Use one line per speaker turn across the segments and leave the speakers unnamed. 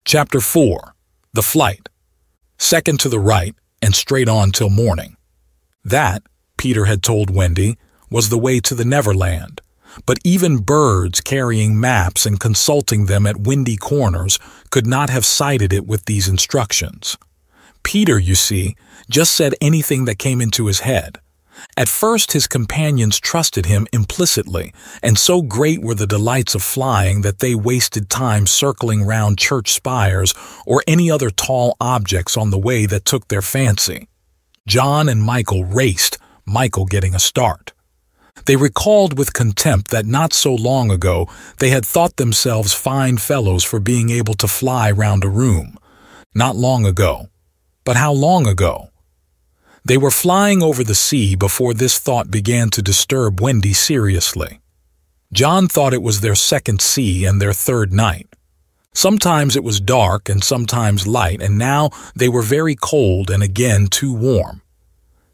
Chapter 4. The Flight. Second to the right and straight on till morning. That, Peter had told Wendy, was the way to the Neverland. But even birds carrying maps and consulting them at windy corners could not have sighted it with these instructions. Peter, you see, just said anything that came into his head. At first his companions trusted him implicitly, and so great were the delights of flying that they wasted time circling round church spires or any other tall objects on the way that took their fancy. John and Michael raced, Michael getting a start. They recalled with contempt that not so long ago they had thought themselves fine fellows for being able to fly round a room. Not long ago. But how long ago? They were flying over the sea before this thought began to disturb Wendy seriously. John thought it was their second sea and their third night. Sometimes it was dark and sometimes light, and now they were very cold and again too warm.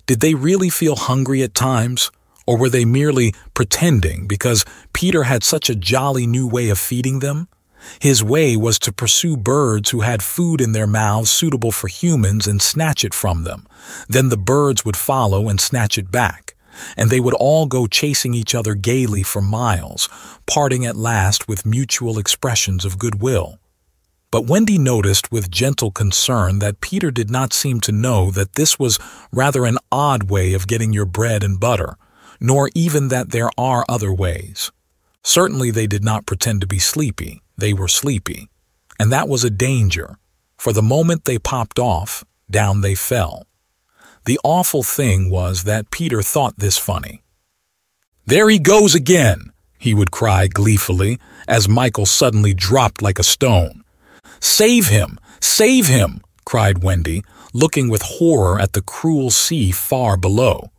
Did they really feel hungry at times, or were they merely pretending because Peter had such a jolly new way of feeding them? His way was to pursue birds who had food in their mouths suitable for humans and snatch it from them. Then the birds would follow and snatch it back, and they would all go chasing each other gaily for miles, parting at last with mutual expressions of goodwill. But Wendy noticed with gentle concern that Peter did not seem to know that this was rather an odd way of getting your bread and butter, nor even that there are other ways. Certainly they did not pretend to be sleepy. They were sleepy, and that was a danger, for the moment they popped off, down they fell. The awful thing was that Peter thought this funny. "There he goes again!" he would cry gleefully, as Michael suddenly dropped like a stone. "Save him! Save him!" cried Wendy, looking with horror at the cruel sea far below.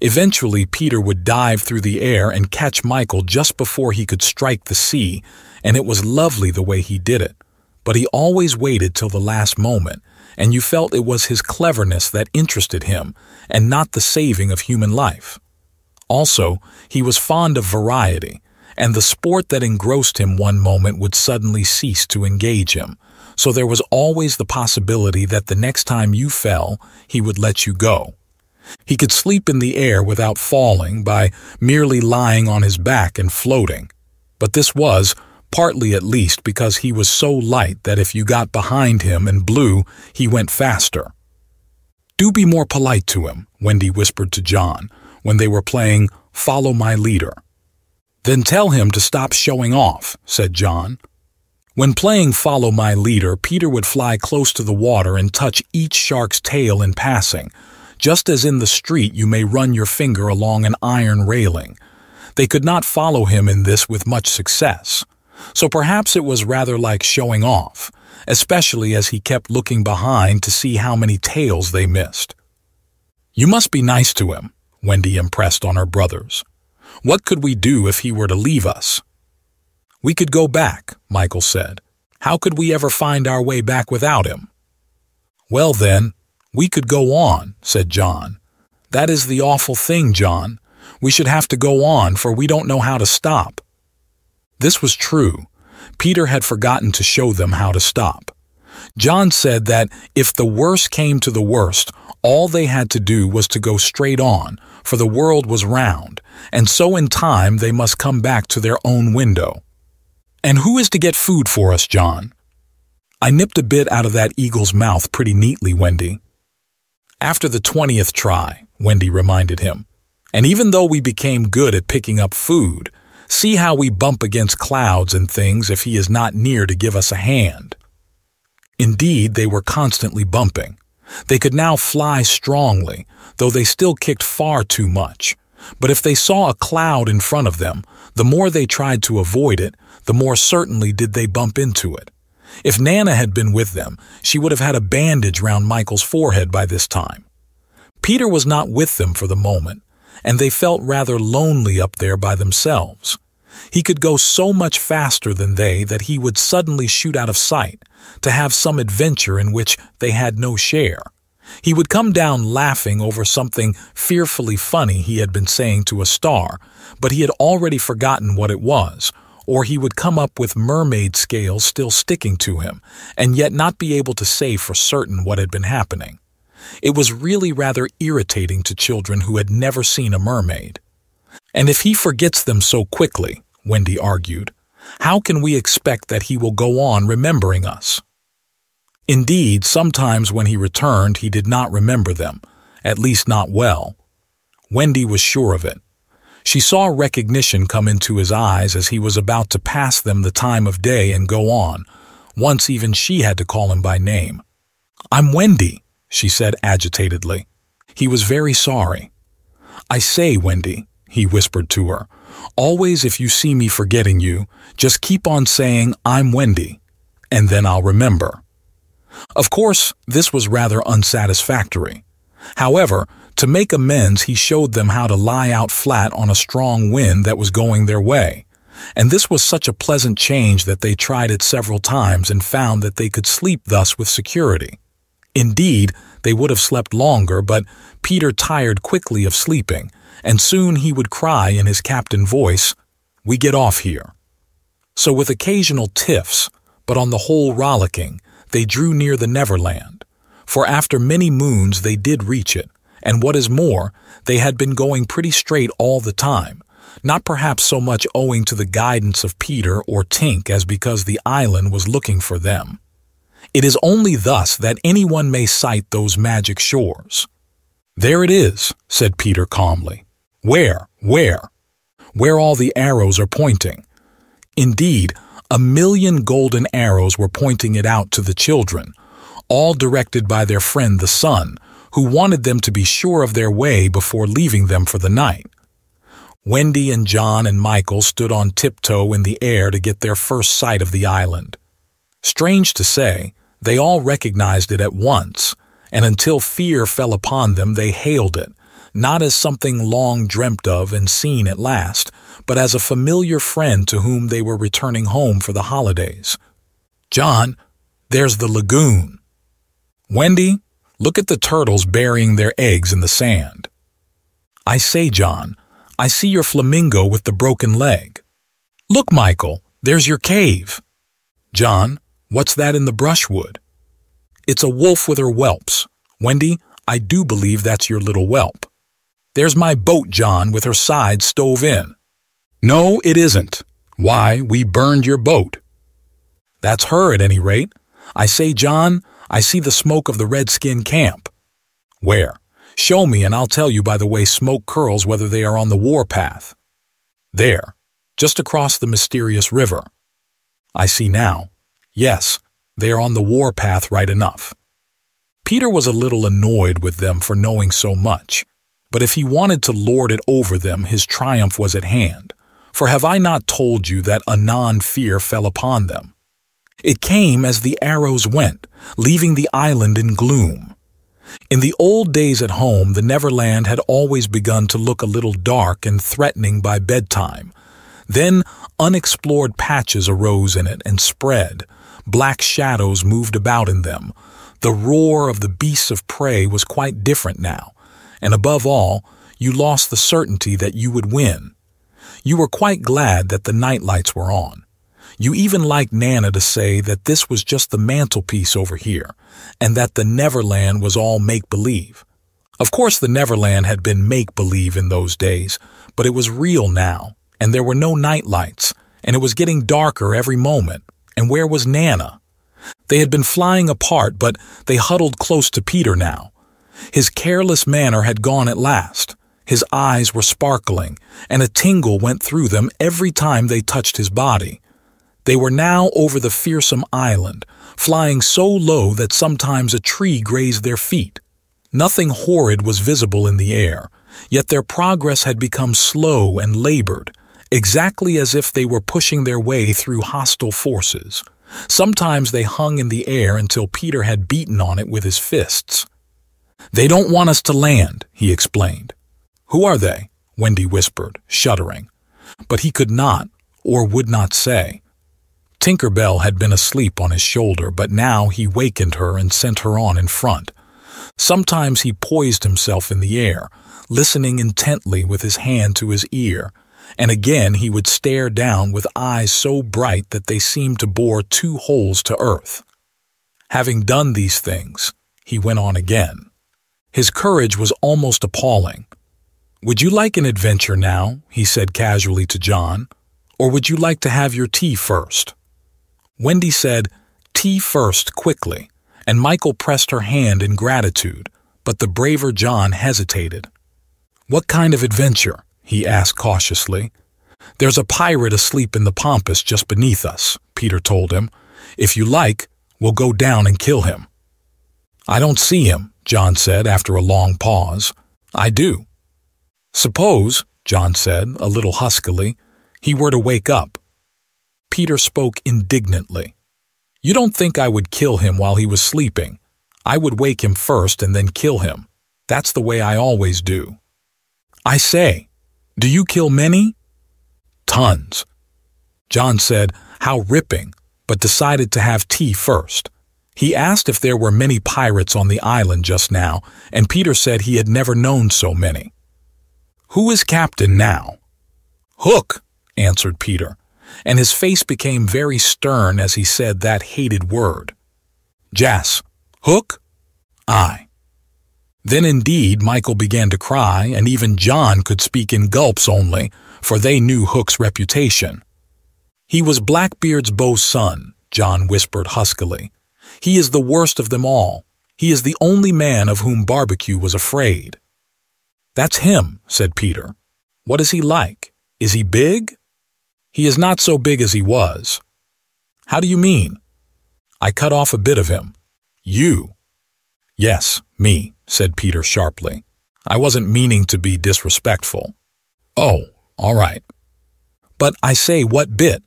Eventually Peter would dive through the air and catch Michael just before he could strike the sea, and it was lovely the way he did it. But he always waited till the last moment, and you felt it was his cleverness that interested him, and not the saving of human life. Also, he was fond of variety, and the sport that engrossed him one moment would suddenly cease to engage him, so there was always the possibility that the next time you fell, he would let you go. He could sleep in the air without falling by merely lying on his back and floating, but this was, partly at least, because he was so light that if you got behind him and blew, he went faster. "Do be more polite to him," Wendy whispered to John when they were playing Follow My Leader. "Then tell him to stop showing off," said John. When playing Follow My Leader, Peter would fly close to the water and touch each shark's tail in passing, just as in the street you may run your finger along an iron railing. They could not follow him in this with much success, so perhaps it was rather like showing off, especially as he kept looking behind to see how many tails they missed. "You must be nice to him," Wendy impressed on her brothers. "What could we do if he were to leave us?" "We could go back," Michael said. "How could we ever find our way back without him?" "Well then, we could go on," said John. "That is the awful thing, John. We should have to go on, for we don't know how to stop." This was true. Peter had forgotten to show them how to stop. John said that if the worst came to the worst, all they had to do was to go straight on, for the world was round, and so in time they must come back to their own window. "And who is to get food for us, John?" "I nipped a bit out of that eagle's mouth pretty neatly, Wendy." "After the 20th try," Wendy reminded him. "And even though we became good at picking up food, see how we bump against clouds and things if he is not near to give us a hand." Indeed, they were constantly bumping. They could now fly strongly, though they still kicked far too much. But if they saw a cloud in front of them, the more they tried to avoid it, the more certainly did they bump into it. If Nana had been with them, she would have had a bandage round Michael's forehead by this time. Peter was not with them for the moment, and they felt rather lonely up there by themselves. He could go so much faster than they that he would suddenly shoot out of sight, to have some adventure in which they had no share. He would come down laughing over something fearfully funny he had been saying to a star, but he had already forgotten what it was, or he would come up with mermaid scales still sticking to him, and yet not be able to say for certain what had been happening. It was really rather irritating to children who had never seen a mermaid. And if he forgets them so quickly, Wendy argued, how can we expect that he will go on remembering us? Indeed, sometimes when he returned, he did not remember them, at least not well. Wendy was sure of it. She saw recognition come into his eyes as he was about to pass them the time of day and go on. Once even she had to call him by name. "I'm Wendy," she said agitatedly. He was very sorry. "I say, Wendy," he whispered to her, "always if you see me forgetting you, just keep on saying, 'I'm Wendy,' and then I'll remember." Of course, this was rather unsatisfactory. However, to make amends, he showed them how to lie out flat on a strong wind that was going their way. And this was such a pleasant change that they tried it several times and found that they could sleep thus with security. Indeed, they would have slept longer, but Peter tired quickly of sleeping, and soon he would cry in his captain voice, "We get off here." So with occasional tiffs, but on the whole rollicking, they drew near the Neverland, for after many moons they did reach it, and what is more, they had been going pretty straight all the time, not perhaps so much owing to the guidance of Peter or Tink as because the island was looking for them. It is only thus that anyone may sight those magic shores. "There it is," said Peter calmly. "Where? Where?" "Where all the arrows are pointing." Indeed, 1,000,000 golden arrows were pointing it out to the children, all directed by their friend the sun, who wanted them to be sure of their way before leaving them for the night. Wendy and John and Michael stood on tiptoe in the air to get their first sight of the island. Strange to say, they all recognized it at once, and until fear fell upon them they hailed it, not as something long dreamt of and seen at last, but as a familiar friend to whom they were returning home for the holidays. "John, there's the lagoon." "Wendy, look at the turtles burying their eggs in the sand." "I say, John, I see your flamingo with the broken leg." "Look, Michael, there's your cave." "John, what's that in the brushwood?" "It's a wolf with her whelps. Wendy, I do believe that's your little whelp." "There's my boat, John, with her sides stove in." "No, it isn't. Why, we burned your boat." "That's her at any rate. I say, John, I see the smoke of the redskin camp." "Where? Show me and I'll tell you by the way smoke curls whether they are on the warpath." "There, just across the mysterious river." "I see now. Yes, they are on the warpath right enough." Peter was a little annoyed with them for knowing so much, but if he wanted to lord it over them, his triumph was at hand. For have I not told you that anon fear fell upon them? It came as the arrows went, leaving the island in gloom. In the old days at home, the Neverland had always begun to look a little dark and threatening by bedtime. Then unexplored patches arose in it and spread. Black shadows moved about in them. The roar of the beasts of prey was quite different now, and above all, you lost the certainty that you would win. You were quite glad that the nightlights were on. You even liked Nana to say that this was just the mantelpiece over here, and that the Neverland was all make-believe. Of course, the Neverland had been make-believe in those days, but it was real now, and there were no nightlights, and it was getting darker every moment. And where was Nana? They had been flying apart, but they huddled close to Peter now. His careless manner had gone at last. His eyes were sparkling, and a tingle went through them every time they touched his body. They were now over the fearsome island, flying so low that sometimes a tree grazed their feet. Nothing horrid was visible in the air, yet their progress had become slow and labored, exactly as if they were pushing their way through hostile forces. Sometimes they hung in the air until Peter had beaten on it with his fists. "They don't want us to land," he explained. "Who are they?" Wendy whispered, shuddering. But he could not, or would not say. Tinker Bell had been asleep on his shoulder, but now he wakened her and sent her on in front. Sometimes he poised himself in the air, listening intently with his hand to his ear, and again he would stare down with eyes so bright that they seemed to bore 2 holes to earth. Having done these things, he went on again. His courage was almost appalling. "Would you like an adventure now?" he said casually to John. "Or would you like to have your tea first?" Wendy said, "Tea first," quickly, and Michael pressed her hand in gratitude, but the braver John hesitated. "What kind of adventure?" he asked cautiously. "There's a pirate asleep in the pampas just beneath us," Peter told him. "If you like, we'll go down and kill him." "I don't see him," John said after a long pause. "I do." "Suppose," John said, a little huskily, "he were to wake up." Peter spoke indignantly. "You don't think I would kill him while he was sleeping? I would wake him first and then kill him. That's the way I always do." "I say, do you kill many?" "Tons." John said, "How ripping," but decided to have tea first. He asked if there were many pirates on the island just now, and Peter said he had never known so many. "Who is captain now?" "Hook," answered Peter, and his face became very stern as he said that hated word. "Jas, Hook?" "Aye." Then indeed Michael began to cry, and even John could speak in gulps only, for they knew Hook's reputation. "He was Blackbeard's beau's son," John whispered huskily. "He is the worst of them all. He is the only man of whom Barbecue was afraid." "That's him," said Peter. "What is he like? Is he big?" "He is not so big as he was." "How do you mean?" "I cut off a bit of him." "You?" "Yes, me," said Peter sharply. "I wasn't meaning to be disrespectful." "Oh, all right." "But I say, what bit?"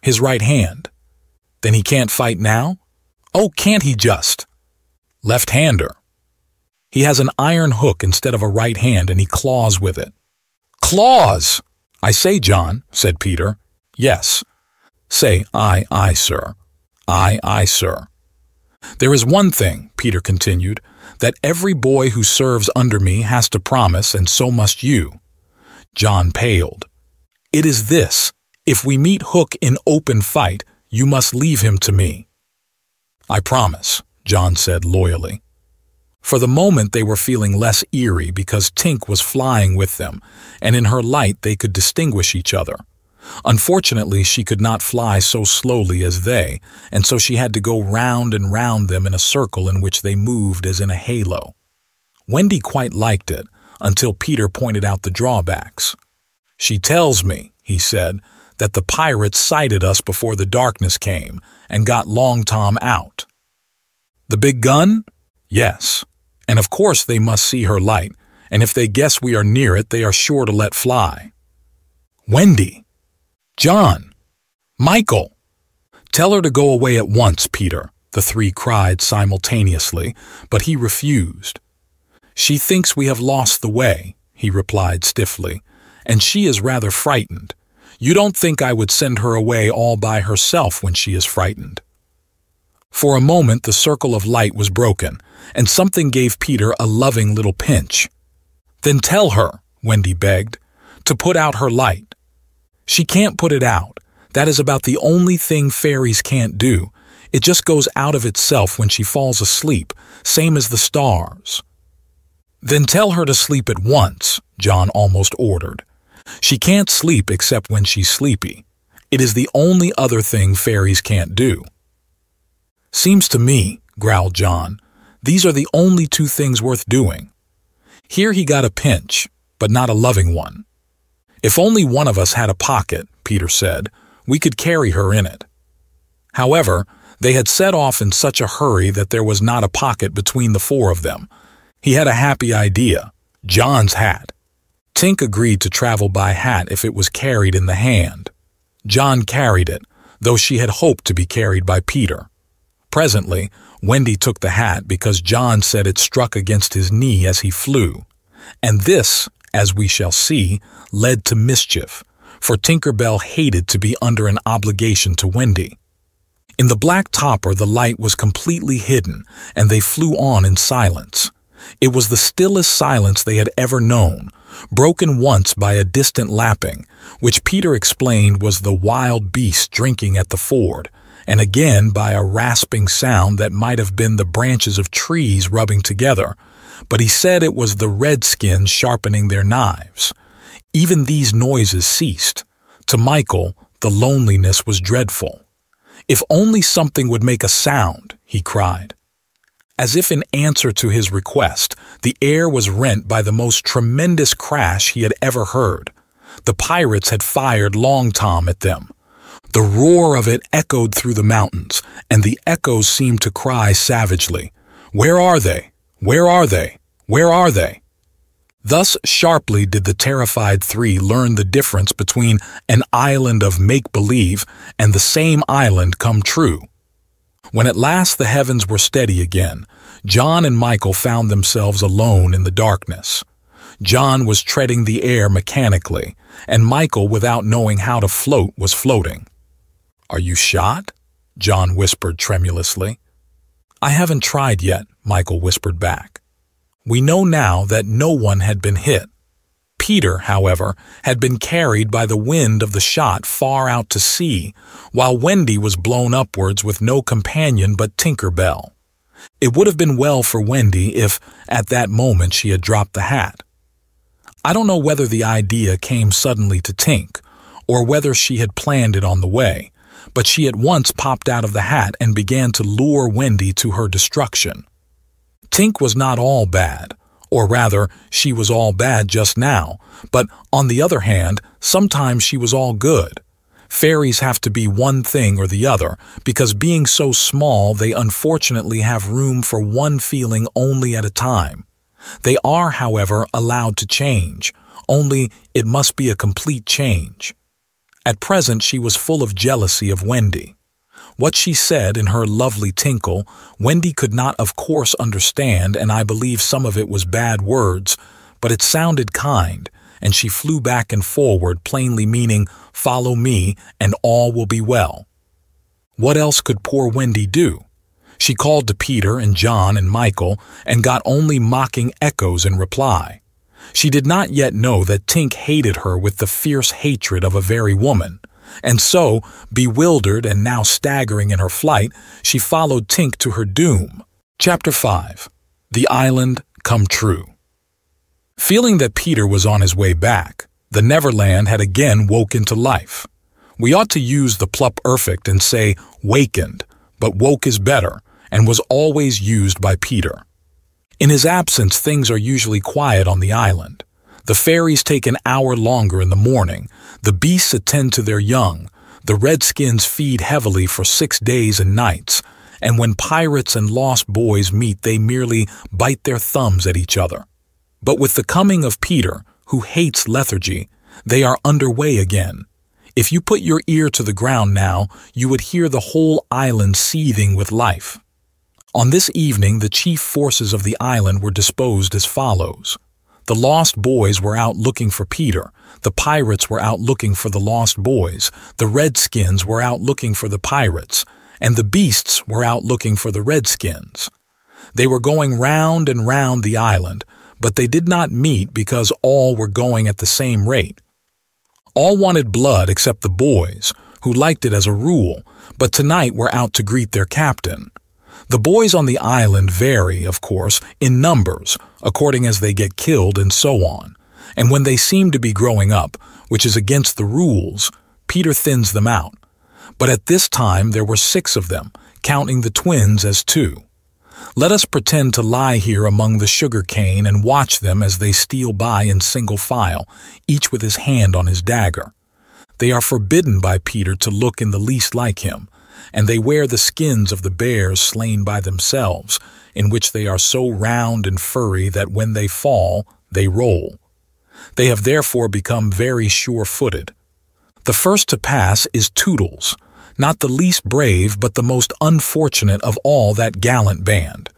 "His right hand." "Then he can't fight now?" "Oh, can't he just?" "Left-hander." "He has an iron hook instead of a right hand, and he claws with it." "Claws!" "I say, John," said Peter. "Yes." "Say, aye, aye, sir." "Aye, aye, sir." "There is one thing," Peter continued, "that every boy who serves under me has to promise, and so must you." John paled. "It is this: if we meet Hook in open fight, you must leave him to me." "I promise," John said loyally. For the moment they were feeling less eerie because Tink was flying with them, and in her light they could distinguish each other. Unfortunately, she could not fly so slowly as they, and so she had to go round and round them in a circle in which they moved as in a halo. Wendy quite liked it, until Peter pointed out the drawbacks. "She tells me," he said, "that the pirates sighted us before the darkness came and got Long Tom out." "The big gun?" "Yes. And of course they must see her light, and if they guess we are near it, they are sure to let fly." "Wendy!" "John!" "Michael!" "Tell her to go away at once, Peter," the 3 cried simultaneously, but he refused. "She thinks we have lost the way," he replied stiffly, "and she is rather frightened. You don't think I would send her away all by herself when she is frightened." For a moment the circle of light was broken, and something gave Peter a loving little pinch. "Then tell her," Wendy begged, "to put out her light." "She can't put it out. That is about the only thing fairies can't do. It just goes out of itself when she falls asleep, same as the stars." "Then tell her to sleep at once," John almost ordered. "She can't sleep except when she's sleepy. It is the only other thing fairies can't do." "Seems to me," growled John, "these are the only 2 things worth doing." Here he got a pinch, but not a loving one. "If only one of us had a pocket," Peter said, "we could carry her in it." However, they had set off in such a hurry that there was not a pocket between the 4 of them. He had a happy idea: John's hat. Tink agreed to travel by hat if it was carried in the hand. John carried it, though she had hoped to be carried by Peter. Presently, Wendy took the hat because John said it struck against his knee as he flew. And this, as we shall see, led to mischief, for Tinker Bell hated to be under an obligation to Wendy. In the black topper the light was completely hidden, and they flew on in silence. It was the stillest silence they had ever known, broken once by a distant lapping, which Peter explained was the wild beast drinking at the ford, and again by a rasping sound that might have been the branches of trees rubbing together, but he said it was the redskins sharpening their knives. Even these noises ceased. To Michael, the loneliness was dreadful. "If only something would make a sound," he cried. As if in answer to his request, the air was rent by the most tremendous crash he had ever heard. The pirates had fired Long Tom at them. The roar of it echoed through the mountains, and the echoes seemed to cry savagely, "Where are they? Where are they? Where are they?" Thus sharply did the terrified three learn the difference between an island of make-believe and the same island come true. When at last the heavens were steady again, John and Michael found themselves alone in the darkness. John was treading the air mechanically, and Michael, without knowing how to float, was floating. "Are you shot?" John whispered tremulously. "I haven't tried yet," Michael whispered back. We know now that no one had been hit. Peter, however, had been carried by the wind of the shot far out to sea, while Wendy was blown upwards with no companion but Tinker Bell. It would have been well for Wendy if, at that moment, she had dropped the hat. I don't know whether the idea came suddenly to Tink, or whether she had planned it on the way, but she at once popped out of the hat and began to lure Wendy to her destruction. Tink was not all bad, or rather, she was all bad just now, but on the other hand, sometimes she was all good. Fairies have to be one thing or the other, because being so small they unfortunately have room for one feeling only at a time. They are, however, allowed to change, only it must be a complete change. At present she was full of jealousy of Wendy. What she said in her lovely tinkle, Wendy could not of course understand, and I believe some of it was bad words, but it sounded kind, and she flew back and forward, plainly meaning, "Follow me, and all will be well." What else could poor Wendy do? She called to Peter and John and Michael, and got only mocking echoes in reply. She did not yet know that Tink hated her with the fierce hatred of a very woman. And so, bewildered and now staggering in her flight, she followed Tink to her doom. Chapter 5. The Island Come True. Feeling that Peter was on his way back, the Neverland had again woke into life. We ought to use the pluperfect and say wakened, but woke is better, and was always used by Peter. In his absence, things are usually quiet on the island. The fairies take an hour longer in the morning, the beasts attend to their young, the redskins feed heavily for 6 days and nights, and when pirates and lost boys meet they merely bite their thumbs at each other. But with the coming of Peter, who hates lethargy, they are underway again. If you put your ear to the ground now, you would hear the whole island seething with life. On this evening the chief forces of the island were disposed as follows. The lost boys were out looking for Peter, the pirates were out looking for the lost boys, the redskins were out looking for the pirates, and the beasts were out looking for the redskins. They were going round and round the island, but they did not meet because all were going at the same rate. All wanted blood except the boys, who liked it as a rule, but tonight were out to greet their captain. The boys on the island vary, of course, in numbers, according as they get killed and so on, and when they seem to be growing up, which is against the rules, Peter thins them out. But at this time there were 6 of them, counting the twins as 2. Let us pretend to lie here among the sugar cane and watch them as they steal by in single file, each with his hand on his dagger. They are forbidden by Peter to look in the least like him, and they wear the skins of the bears slain by themselves, in which they are so round and furry that when they fall, they roll. They have therefore become very sure-footed. The first to pass is Tootles, not the least brave but the most unfortunate of all that gallant band.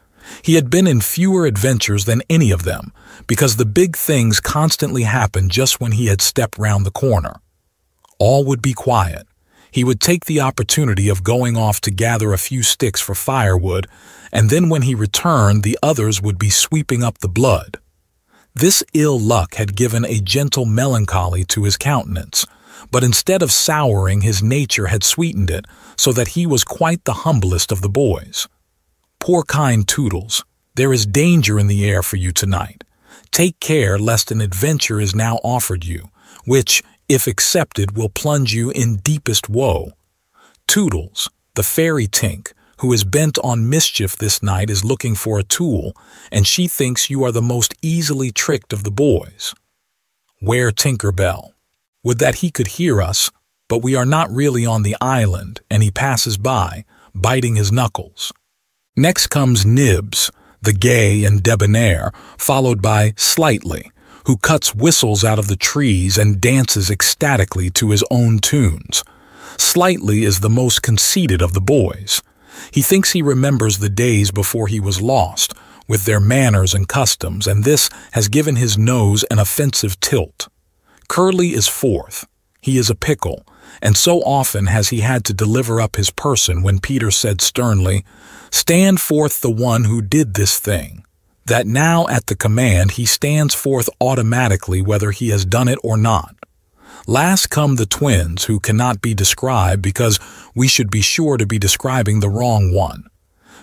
He had been in fewer adventures than any of them, because the big things constantly happened just when he had stepped round the corner. All would be quiet. He would take the opportunity of going off to gather a few sticks for firewood, and then when he returned, the others would be sweeping up the blood. This ill luck had given a gentle melancholy to his countenance, but instead of souring, his nature had sweetened it, so that he was quite the humblest of the boys. "Poor kind Tootles, there is danger in the air for you tonight. Take care lest an adventure is now offered you, which, if accepted, will plunge you in deepest woe. Tootles, the fairy Tink, who is bent on mischief this night, is looking for a tool, and she thinks you are the most easily tricked of the boys. Where Tinker Bell? Would that he could hear us, but we are not really on the island, and he passes by, biting his knuckles. Next comes Nibs, the gay and debonair, followed by Slightly, who cuts whistles out of the trees and dances ecstatically to his own tunes. Slightly is the most conceited of the boys. He thinks he remembers the days before he was lost, with their manners and customs, and this has given his nose an offensive tilt. Curly is fourth. He is a pickle, and so often has he had to deliver up his person when Peter said sternly, "Stand forth the one who did this thing," that now at the command he stands forth automatically whether he has done it or not. Last come the twins, who cannot be described because we should be sure to be describing the wrong one.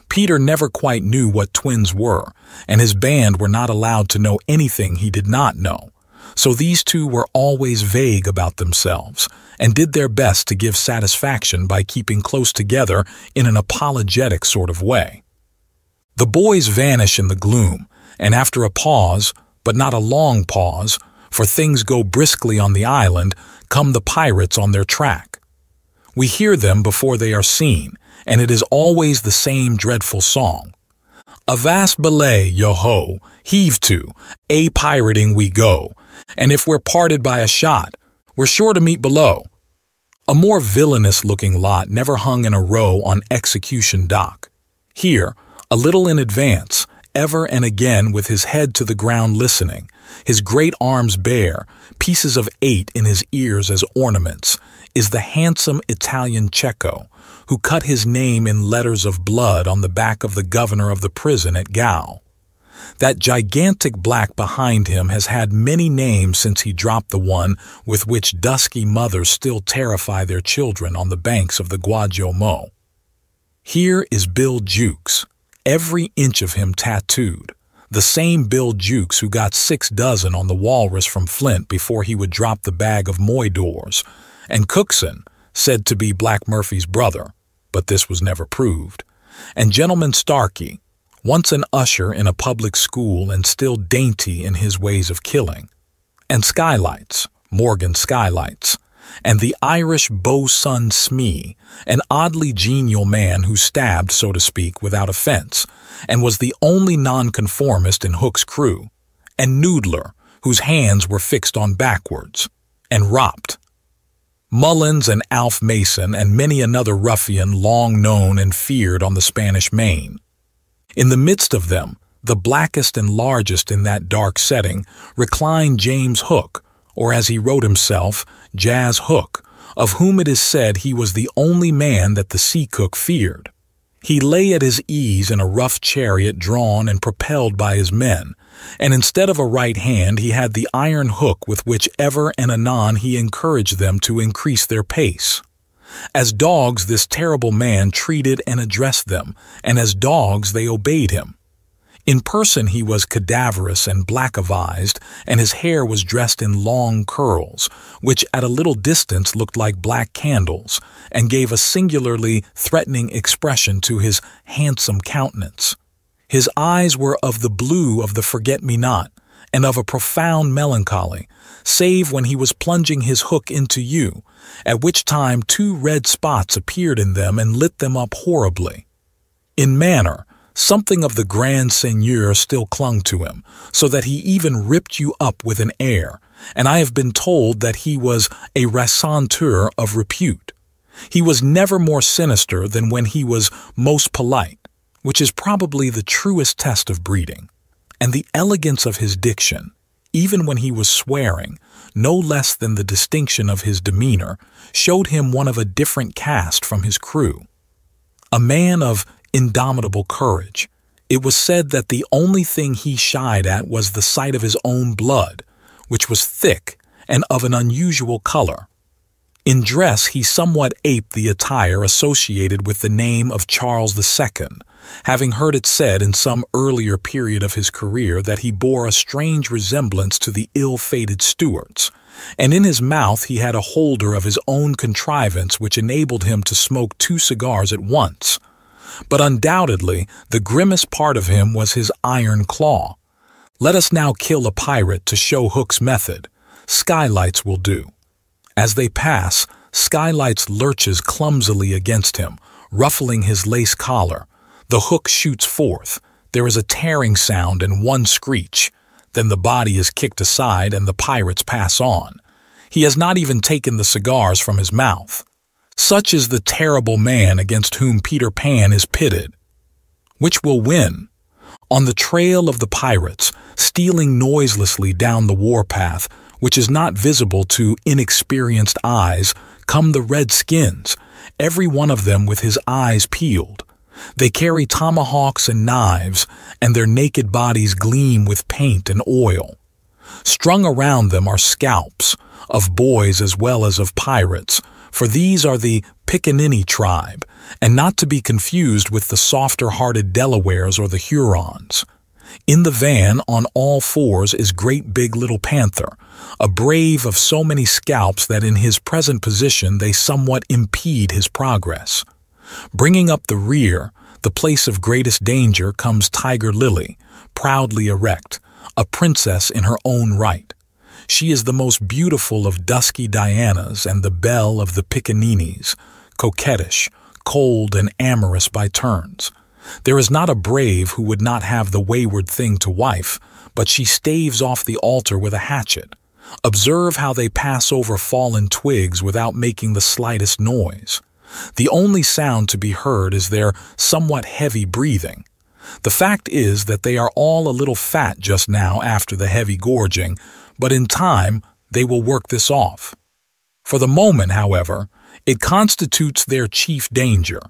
Peter never quite knew what twins were, and his band were not allowed to know anything he did not know. So these two were always vague about themselves, and did their best to give satisfaction by keeping close together in an apologetic sort of way. The boys vanish in the gloom, and after a pause, but not a long pause, for things go briskly on the island, come the pirates on their track. We hear them before they are seen, and it is always the same dreadful song. "Avast belay, yo-ho, heave to, a-pirating we go, and if we're parted by a shot, we're sure to meet below." A more villainous-looking lot never hung in a row on execution dock. Here, a little in advance, ever and again with his head to the ground listening, his great arms bare, pieces of 8 in his ears as ornaments, is the handsome Italian Cecco, who cut his name in letters of blood on the back of the governor of the prison at Gao. That gigantic black behind him has had many names since he dropped the one with which dusky mothers still terrify their children on the banks of the Guajomo. Here is Bill Jukes, every inch of him tattooed, the same Bill Jukes who got 6 dozen on the walrus from Flint before he would drop the bag of moidors, and Cookson, said to be Black Murphy's brother, but this was never proved, and Gentleman Starkey, once an usher in a public school and still dainty in his ways of killing, and Skylights, Morgan Skylights, and the Irish Bosun Smee, an oddly genial man who stabbed, so to speak, without offense, and was the only nonconformist in Hook's crew, and Noodler, whose hands were fixed on backwards, and Ropt. Mullins and Alf Mason and many another ruffian long known and feared on the Spanish Main. In the midst of them, the blackest and largest in that dark setting, reclined James Hook, or as he wrote himself, Jazz Hook, of whom it is said he was the only man that the sea cook feared. He lay at his ease in a rough chariot drawn and propelled by his men, and instead of a right hand he had the iron hook with which ever and anon he encouraged them to increase their pace. As dogs this terrible man treated and addressed them, and as dogs they obeyed him. In person he was cadaverous and black-avised, and his hair was dressed in long curls, which at a little distance looked like black candles, and gave a singularly threatening expression to his handsome countenance. His eyes were of the blue of the forget-me-not, and of a profound melancholy, save when he was plunging his hook into you, at which time 2 red spots appeared in them and lit them up horribly. In manner, something of the grand seigneur still clung to him, so that he even ripped you up with an air, and I have been told that he was a raconteur of repute. He was never more sinister than when he was most polite, which is probably the truest test of breeding, and the elegance of his diction, even when he was swearing, no less than the distinction of his demeanor showed him one of a different caste from his crew. A man of indomitable courage, it was said that the only thing he shied at was the sight of his own blood, which was thick and of an unusual color. In dress, he somewhat aped the attire associated with the name of Charles II, having heard it said in some earlier period of his career that he bore a strange resemblance to the ill-fated Stuarts, and in his mouth he had a holder of his own contrivance which enabled him to smoke 2 cigars at once. But undoubtedly the grimmest part of him was his iron claw. Let us now kill a pirate to show Hook's method. Skylights will do. As they pass, Skylights lurches clumsily against him, ruffling his lace collar. The hook shoots forth. There is a tearing sound and one screech. Then the body is kicked aside and the pirates pass on. He has not even taken the cigars from his mouth. Such is the terrible man against whom Peter Pan is pitted. Which will win? On the trail of the pirates, stealing noiselessly down the warpath, which is not visible to inexperienced eyes, come the redskins, every one of them with his eyes peeled. They carry tomahawks and knives, and their naked bodies gleam with paint and oil. Strung around them are scalps, of boys as well as of pirates, for these are the Pickaninny tribe, and not to be confused with the softer-hearted Delawares or the Hurons. In the van, on all fours, is Great Big Little Panther, a brave of so many scalps that in his present position they somewhat impede his progress. Bringing up the rear, the place of greatest danger, comes Tiger Lily, proudly erect, a princess in her own right. She is the most beautiful of dusky Dianas and the belle of the Pickaninnies, coquettish, cold, and amorous by turns. There is not a brave who would not have the wayward thing to wife, but she staves off the altar with a hatchet. Observe how they pass over fallen twigs without making the slightest noise. The only sound to be heard is their somewhat heavy breathing. The fact is that they are all a little fat just now after the heavy gorging, but in time they will work this off. For the moment, however, it constitutes their chief danger.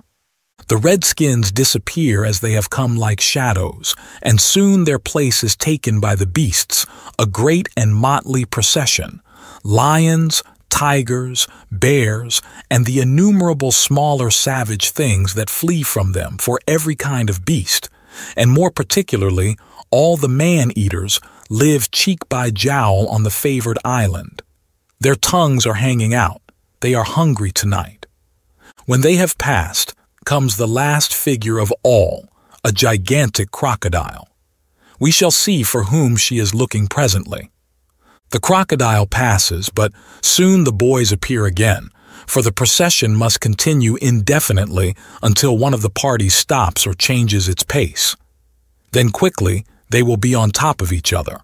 The redskins disappear as they have come like shadows, and soon their place is taken by the beasts, a great and motley procession. Lions, tigers, bears, and the innumerable smaller savage things that flee from them for every kind of beast, and more particularly all the man-eaters, live cheek by jowl on the favored island. Their tongues are hanging out. They are hungry tonight. When they have passed, comes the last figure of all, a gigantic crocodile. We shall see for whom she is looking presently. The crocodile passes, but soon the boys appear again, for the procession must continue indefinitely until one of the parties stops or changes its pace. Then quickly they will be on top of each other.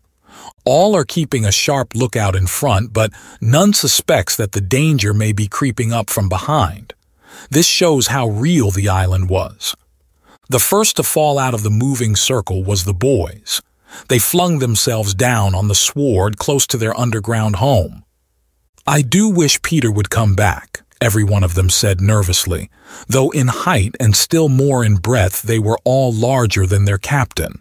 All are keeping a sharp lookout in front, but none suspects that the danger may be creeping up from behind. This shows how real the island was. The first to fall out of the moving circle was the boys. They flung themselves down on the sward close to their underground home. "I do wish Peter would come back," every one of them said nervously, though in height and still more in breadth they were all larger than their captain.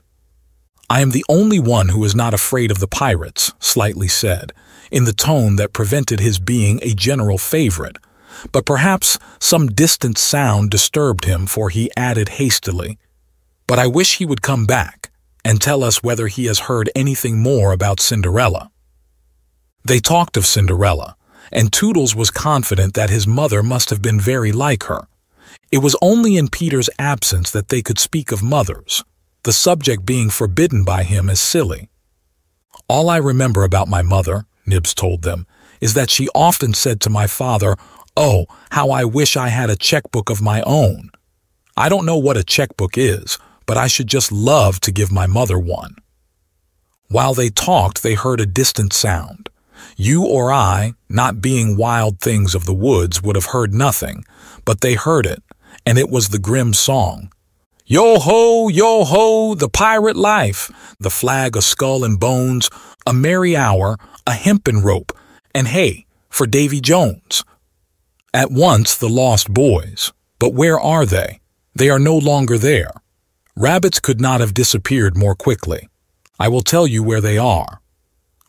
"I am the only one who is not afraid of the pirates," Slightly said, in the tone that prevented his being a general favorite. But perhaps some distant sound disturbed him, for he added hastily, "But I wish he would come back and tell us whether he has heard anything more about Cinderella." They talked of Cinderella, and Tootles was confident that his mother must have been very like her. It was only in Peter's absence that they could speak of mothers, the subject being forbidden by him as silly. "All I remember about my mother," Nibs told them, "is that she often said to my father, 'Oh, how I wish I had a checkbook of my own.' I don't know what a checkbook is, but I should just love to give my mother one." While they talked, they heard a distant sound. You or I, not being wild things of the woods, would have heard nothing, but they heard it, and it was the grim song. Yo ho, the pirate life, the flag, a skull and bones, a merry hour, a hempen rope, and hey, for Davy Jones. At once the lost boys, but where are they? They are no longer there. Rabbits could not have disappeared more quickly. I will tell you where they are.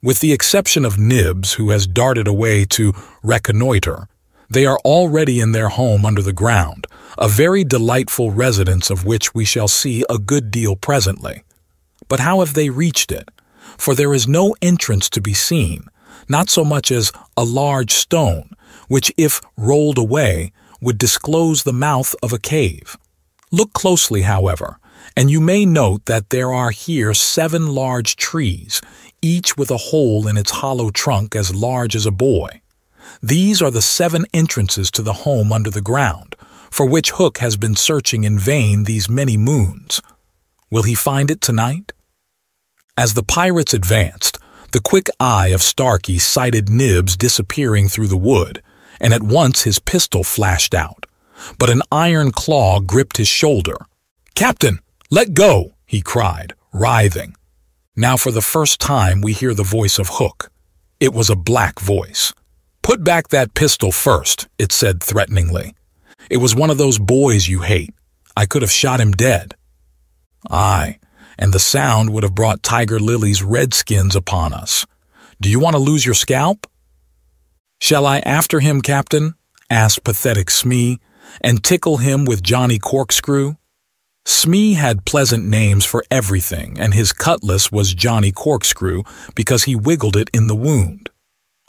With the exception of Nibs, who has darted away to reconnoiter, they are already in their home under the ground, a very delightful residence of which we shall see a good deal presently. But how have they reached it? For there is no entrance to be seen, not so much as a large stone, which, if rolled away, would disclose the mouth of a cave. Look closely, however, and you may note that there are here 7 large trees, each with a hole in its hollow trunk as large as a boy. These are the 7 entrances to the home under the ground, for which Hook has been searching in vain these many moons. Will he find it tonight? As the pirates advanced, the quick eye of Starkey sighted Nibs disappearing through the wood, and at once his pistol flashed out. But an iron claw gripped his shoulder. "Captain, let go!" he cried, writhing. Now for the first time we hear the voice of Hook. It was a black voice. "Put back that pistol first," it said threateningly. "It was one of those boys you hate. I could have shot him dead." "Aye, and the sound would have brought Tiger Lily's redskins upon us. Do you want to lose your scalp?" "Shall I after him, Captain?" asked pathetic Smee, "and tickle him with Johnny Corkscrew?" Smee had pleasant names for everything, and his cutlass was Johnny Corkscrew because he wiggled it in the wound.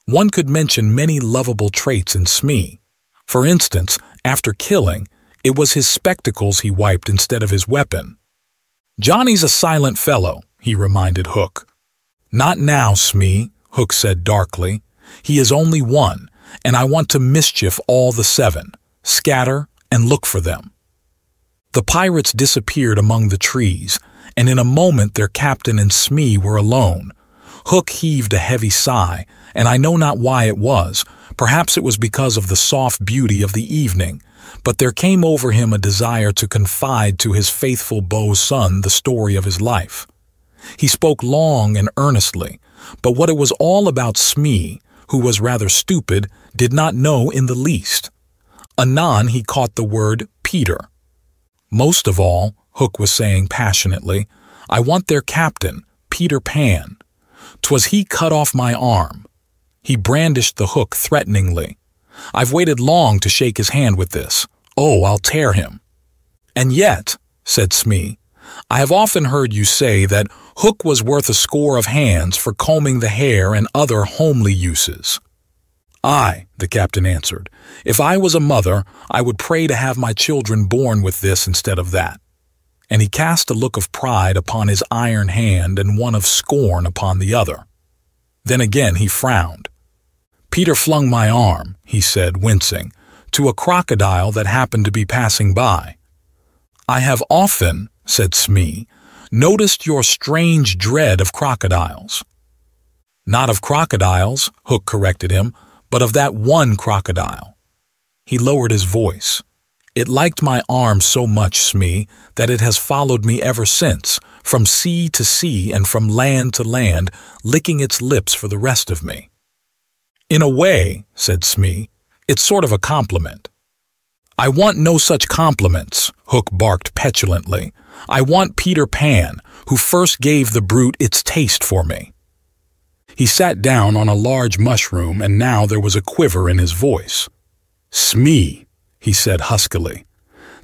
One could mention many lovable traits in Smee. For instance, after killing, it was his spectacles he wiped instead of his weapon. "Johnny's a silent fellow," he reminded Hook. "Not now, Smee," Hook said darkly. "He is only one, and I want to mischief all the 7. Scatter and look for them." The pirates disappeared among the trees, and in a moment their captain and Smee were alone. Hook heaved a heavy sigh, and I know not why it was. Perhaps it was because of the soft beauty of the evening, but there came over him a desire to confide to his faithful beau's son the story of his life. He spoke long and earnestly, but what it was all about Smee, who was rather stupid, did not know in the least. Anon he caught the word Peter. "Most of all," Hook was saying passionately, "I want their captain, Peter Pan. 'Twas he cut off my arm." He brandished the hook threateningly. "I've waited long to shake his hand with this. Oh, I'll tear him." "And yet," said Smee, "I have often heard you say that Hook was worth a score of hands for combing the hair and other homely uses." "Aye," the captain answered. "If I was a mother, I would pray to have my children born with this instead of that." And he cast a look of pride upon his iron hand and one of scorn upon the other. Then again he frowned. "Peter flung my arm," he said, wincing, "to a crocodile that happened to be passing by." "I have often," said Smee, "noticed your strange dread of crocodiles." "Not of crocodiles," Hook corrected him, "but of that one crocodile." He lowered his voice. "It liked my arm so much, Smee, that it has followed me ever since, from sea to sea and from land to land, licking its lips for the rest of me." "In a way," said Smee, "it's sort of a compliment." "I want no such compliments," Hook barked petulantly. "I want Peter Pan, who first gave the brute its taste for me." He sat down on a large mushroom, and now there was a quiver in his voice. "Smee," he said huskily,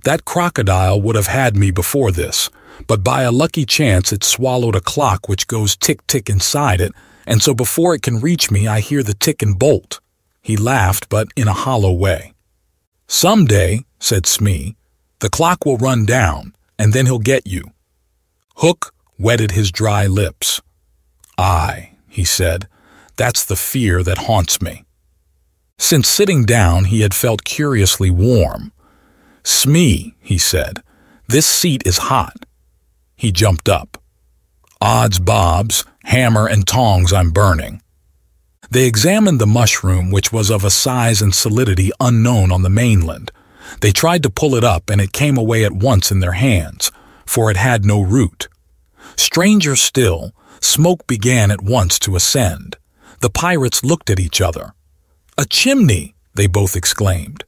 "that crocodile would have had me before this, but by a lucky chance it swallowed a clock which goes tick-tick inside it, and so before it can reach me I hear the tick and bolt." He laughed, but in a hollow way. "Some day," said Smee, "the clock will run down, and then he'll get you." Hook wetted his dry lips. "Aye," he said, "that's the fear that haunts me." Since sitting down he had felt curiously warm. "Smee," he said, "this seat is hot." He jumped up. "Odds bobs, hammer and tongs I'm burning." They examined the mushroom, which was of a size and solidity unknown on the mainland. They tried to pull it up and it came away at once in their hands, for it had no root. Stranger still, smoke began at once to ascend. The pirates looked at each other. "A chimney!" they both exclaimed.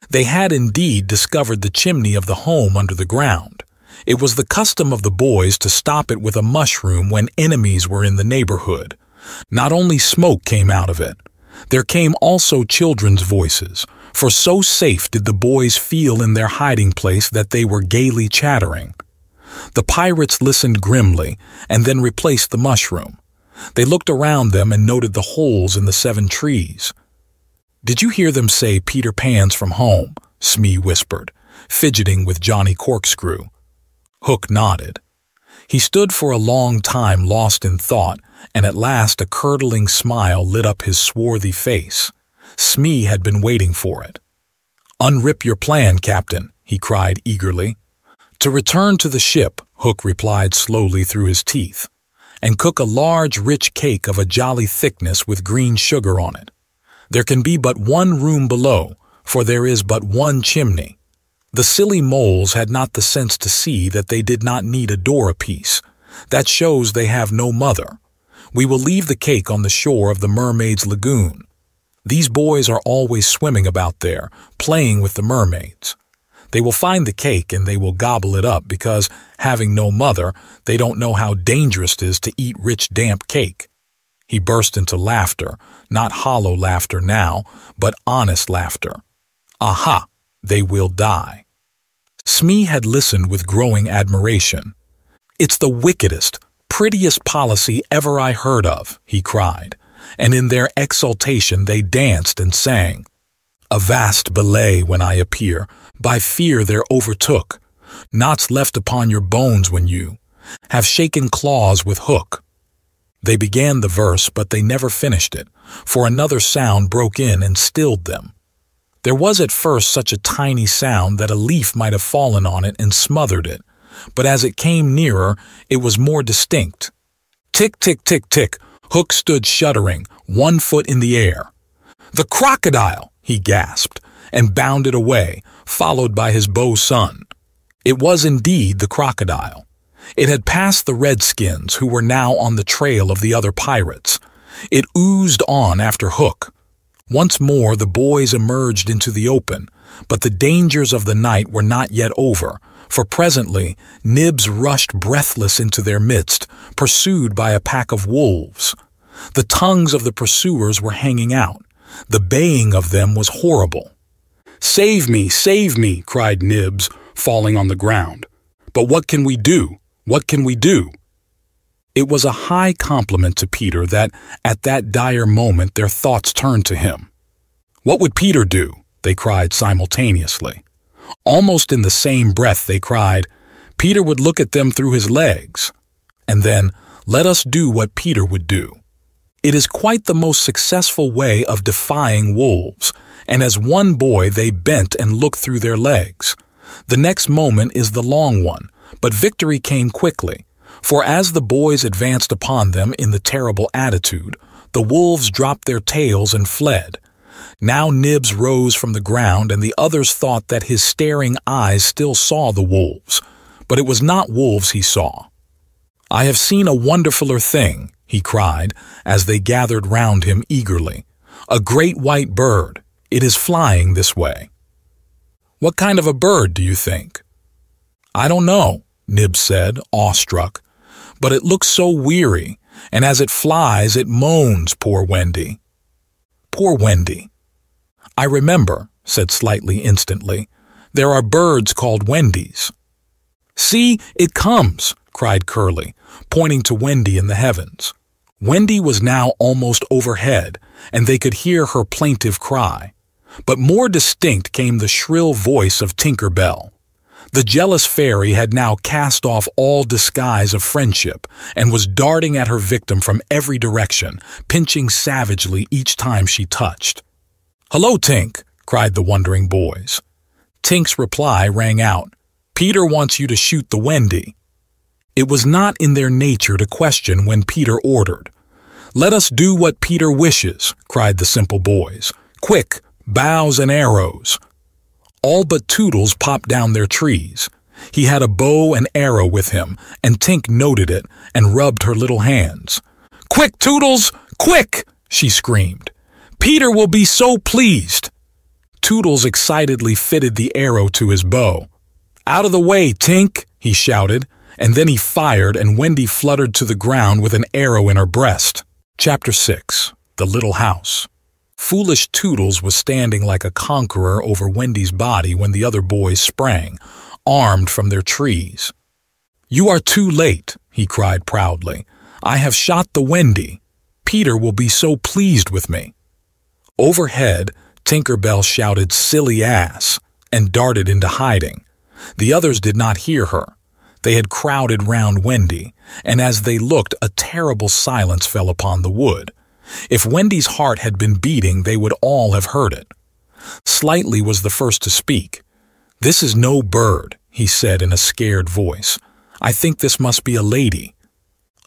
They had indeed discovered the chimney of the home under the ground. It was the custom of the boys to stop it with a mushroom when enemies were in the neighborhood. Not only smoke came out of it, there came also children's voices, for so safe did the boys feel in their hiding place that they were gaily chattering. The pirates listened grimly and then replaced the mushroom. They looked around them and noted the holes in the 7 trees. "Did you hear them say Peter Pan's from home?" Smee whispered, fidgeting with Johnny Corkscrew. Hook nodded. He stood for a long time lost in thought, and at last a curdling smile lit up his swarthy face. Smee had been waiting for it. "Unrip your plan, Captain," he cried eagerly. "To return to the ship," Hook replied slowly through his teeth, "and cook a large, rich cake of a jolly thickness with green sugar on it. There can be but one room below, for there is but one chimney." The silly moles had not the sense to see that they did not need a door apiece. That shows they have no mother. We will leave the cake on the shore of the mermaids' lagoon. These boys are always swimming about there, playing with the mermaids. They will find the cake and they will gobble it up because, having no mother, they don't know how dangerous it is to eat rich, damp cake. He burst into laughter, not hollow laughter now, but honest laughter. "Aha! They will die." Smee had listened with growing admiration. "It's the wickedest, prettiest policy ever I heard of," he cried, and in their exultation they danced and sang. "A vast belay when I appear, by fear they're overtook. Knots left upon your bones when you have shaken claws with hook." They began the verse, but they never finished it, for another sound broke in and stilled them. There was at first such a tiny sound that a leaf might have fallen on it and smothered it, but as it came nearer, it was more distinct. Tick, tick, tick, tick, Hook stood shuddering, 1 foot in the air. "The crocodile!" he gasped, and bounded away, followed by his beau son. It was indeed the crocodile. It had passed the redskins, who were now on the trail of the other pirates. It oozed on after Hook. Once more the boys emerged into the open, but the dangers of the night were not yet over, for presently Nibs rushed breathless into their midst, pursued by a pack of wolves. The tongues of the pursuers were hanging out. The baying of them was horrible. Save me, cried Nibs, falling on the ground. "But what can we do? What can we do?" It was a high compliment to Peter that, at that dire moment, their thoughts turned to him. "What would Peter do?" they cried simultaneously. Almost in the same breath they cried, "Peter would look at them through his legs." And then, "Let us do what Peter would do." It is quite the most successful way of defying wolves, and as one boy they bent and looked through their legs. The next moment is the long one, but victory came quickly, for as the boys advanced upon them in the terrible attitude, the wolves dropped their tails and fled. Now Nibs rose from the ground, and the others thought that his staring eyes still saw the wolves, but it was not wolves he saw. "I have seen a wonderfuller thing," he cried, as they gathered round him eagerly. "A great white bird. It is flying this way." "What kind of a bird, do you think?" "I don't know," Nibs said, awestruck, "but it looks so weary, and as it flies it moans, poor Wendy." "Poor Wendy." "I remember," said Slightly instantly. "There are birds called Wendies." "See, it comes," cried Curly, pointing to Wendy in the heavens. Wendy was now almost overhead, and they could hear her plaintive cry. But more distinct came the shrill voice of Tinker Bell. The jealous fairy had now cast off all disguise of friendship and was darting at her victim from every direction, pinching savagely each time she touched. "Hello, Tink!" cried the wondering boys. Tink's reply rang out, "Peter wants you to shoot the Wendy." It was not in their nature to question when Peter ordered. "Let us do what Peter wishes," cried the simple boys. "Quick, bows and arrows." All but Tootles popped down their trees. He had a bow and arrow with him, and Tink noted it and rubbed her little hands. "Quick, Tootles! Quick!" she screamed. "Peter will be so pleased." Tootles excitedly fitted the arrow to his bow. "Out of the way, Tink!" he shouted, and then he fired, and Wendy fluttered to the ground with an arrow in her breast. Chapter 6. The Little House. Foolish Tootles was standing like a conqueror over Wendy's body when the other boys sprang, armed from their trees. "You are too late," he cried proudly. "I have shot the Wendy. Peter will be so pleased with me." Overhead, Tinker Bell shouted "silly ass" and darted into hiding. The others did not hear her. They had crowded round Wendy, and as they looked, a terrible silence fell upon the wood. If Wendy's heart had been beating, they would all have heard it. Slightly was the first to speak. "This is no bird," he said in a scared voice. "I think this must be a lady."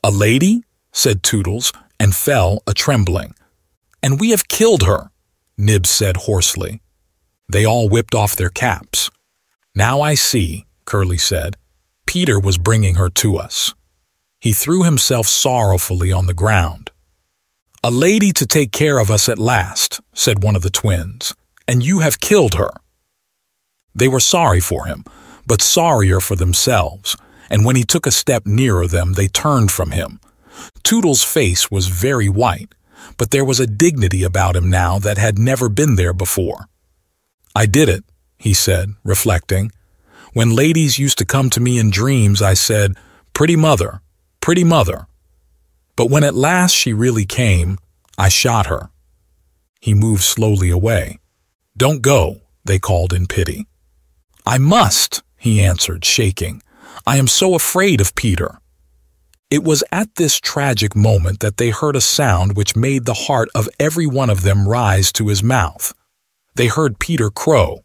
"A lady?" said Tootles, and fell a-trembling. "And we have killed her," Nibs said hoarsely. They all whipped off their caps. "Now I see," Curly said. "Peter was bringing her to us." He threw himself sorrowfully on the ground. "A lady to take care of us at last," said one of the twins, "and you have killed her." They were sorry for him, but sorrier for themselves, and when he took a step nearer them, they turned from him. Tootles' face was very white, but there was a dignity about him now that had never been there before. "I did it," he said, reflecting. "When ladies used to come to me in dreams, I said, 'Pretty mother, pretty mother.' But when at last she really came, I shot her." He moved slowly away. "Don't go," they called in pity. "I must," he answered, shaking. "I am so afraid of Peter." It was at this tragic moment that they heard a sound which made the heart of every one of them rise to his mouth. They heard Peter crow.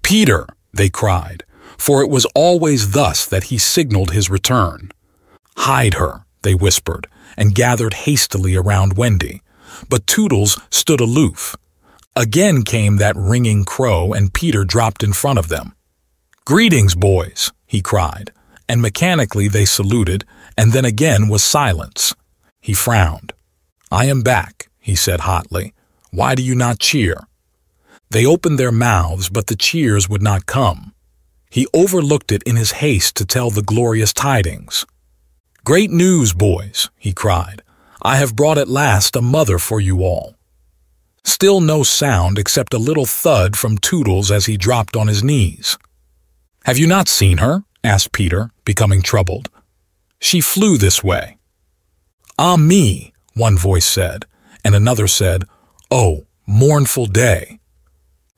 "Peter!" they cried, for it was always thus that he signaled his return. "Hide her," they whispered, and gathered hastily around Wendy. But Tootles stood aloof. Again came that ringing crow, and Peter dropped in front of them. "Greetings, boys," he cried, and mechanically they saluted, and then again was silence. He frowned. "I am back," he said hotly. "Why do you not cheer?" They opened their mouths, but the cheers would not come. He overlooked it in his haste to tell the glorious tidings. "Great news, boys," he cried. "I have brought at last a mother for you all." Still no sound except a little thud from Tootles as he dropped on his knees. "Have you not seen her?" asked Peter, becoming troubled. "She flew this way." "Ah me," one voice said, and another said, "Oh, mournful day."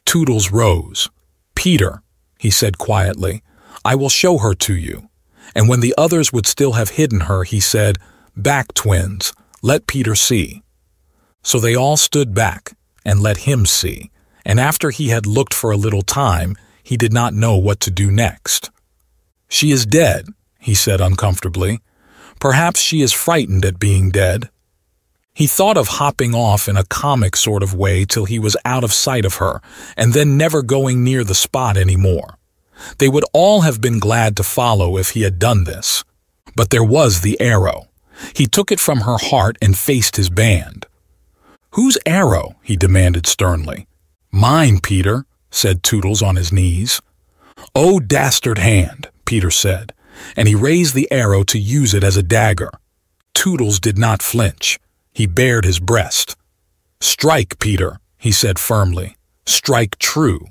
Tootles rose. "Peter," he said quietly, "I will show her to you." And when the others would still have hidden her, he said, "Back, twins, let Peter see." So they all stood back and let him see, and after he had looked for a little time, he did not know what to do next. "She is dead," he said uncomfortably. "Perhaps she is frightened at being dead." He thought of hopping off in a comic sort of way till he was out of sight of her, and then never going near the spot any more. They would all have been glad to follow if he had done this. But there was the arrow. He took it from her heart and faced his band. "Whose arrow?" he demanded sternly. "Mine, Peter," said Tootles on his knees. "Oh, dastard hand," Peter said, and he raised the arrow to use it as a dagger. Tootles did not flinch. He bared his breast. "Strike, Peter," he said firmly. "Strike true."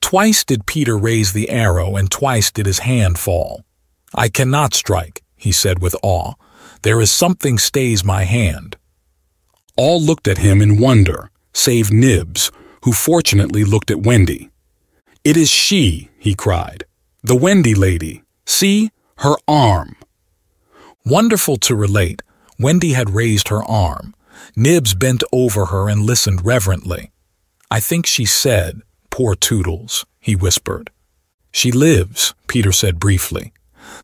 Twice did Peter raise the arrow, and twice did his hand fall. "I cannot strike," he said with awe. "There is something stays my hand." All looked at him in wonder, save Nibs, who fortunately looked at Wendy. "It is she," he cried. "The Wendy lady. See, her arm." Wonderful to relate, Wendy had raised her arm. Nibs bent over her and listened reverently. "I think she said, 'Poor Tootles,'" he whispered. "She lives," Peter said briefly.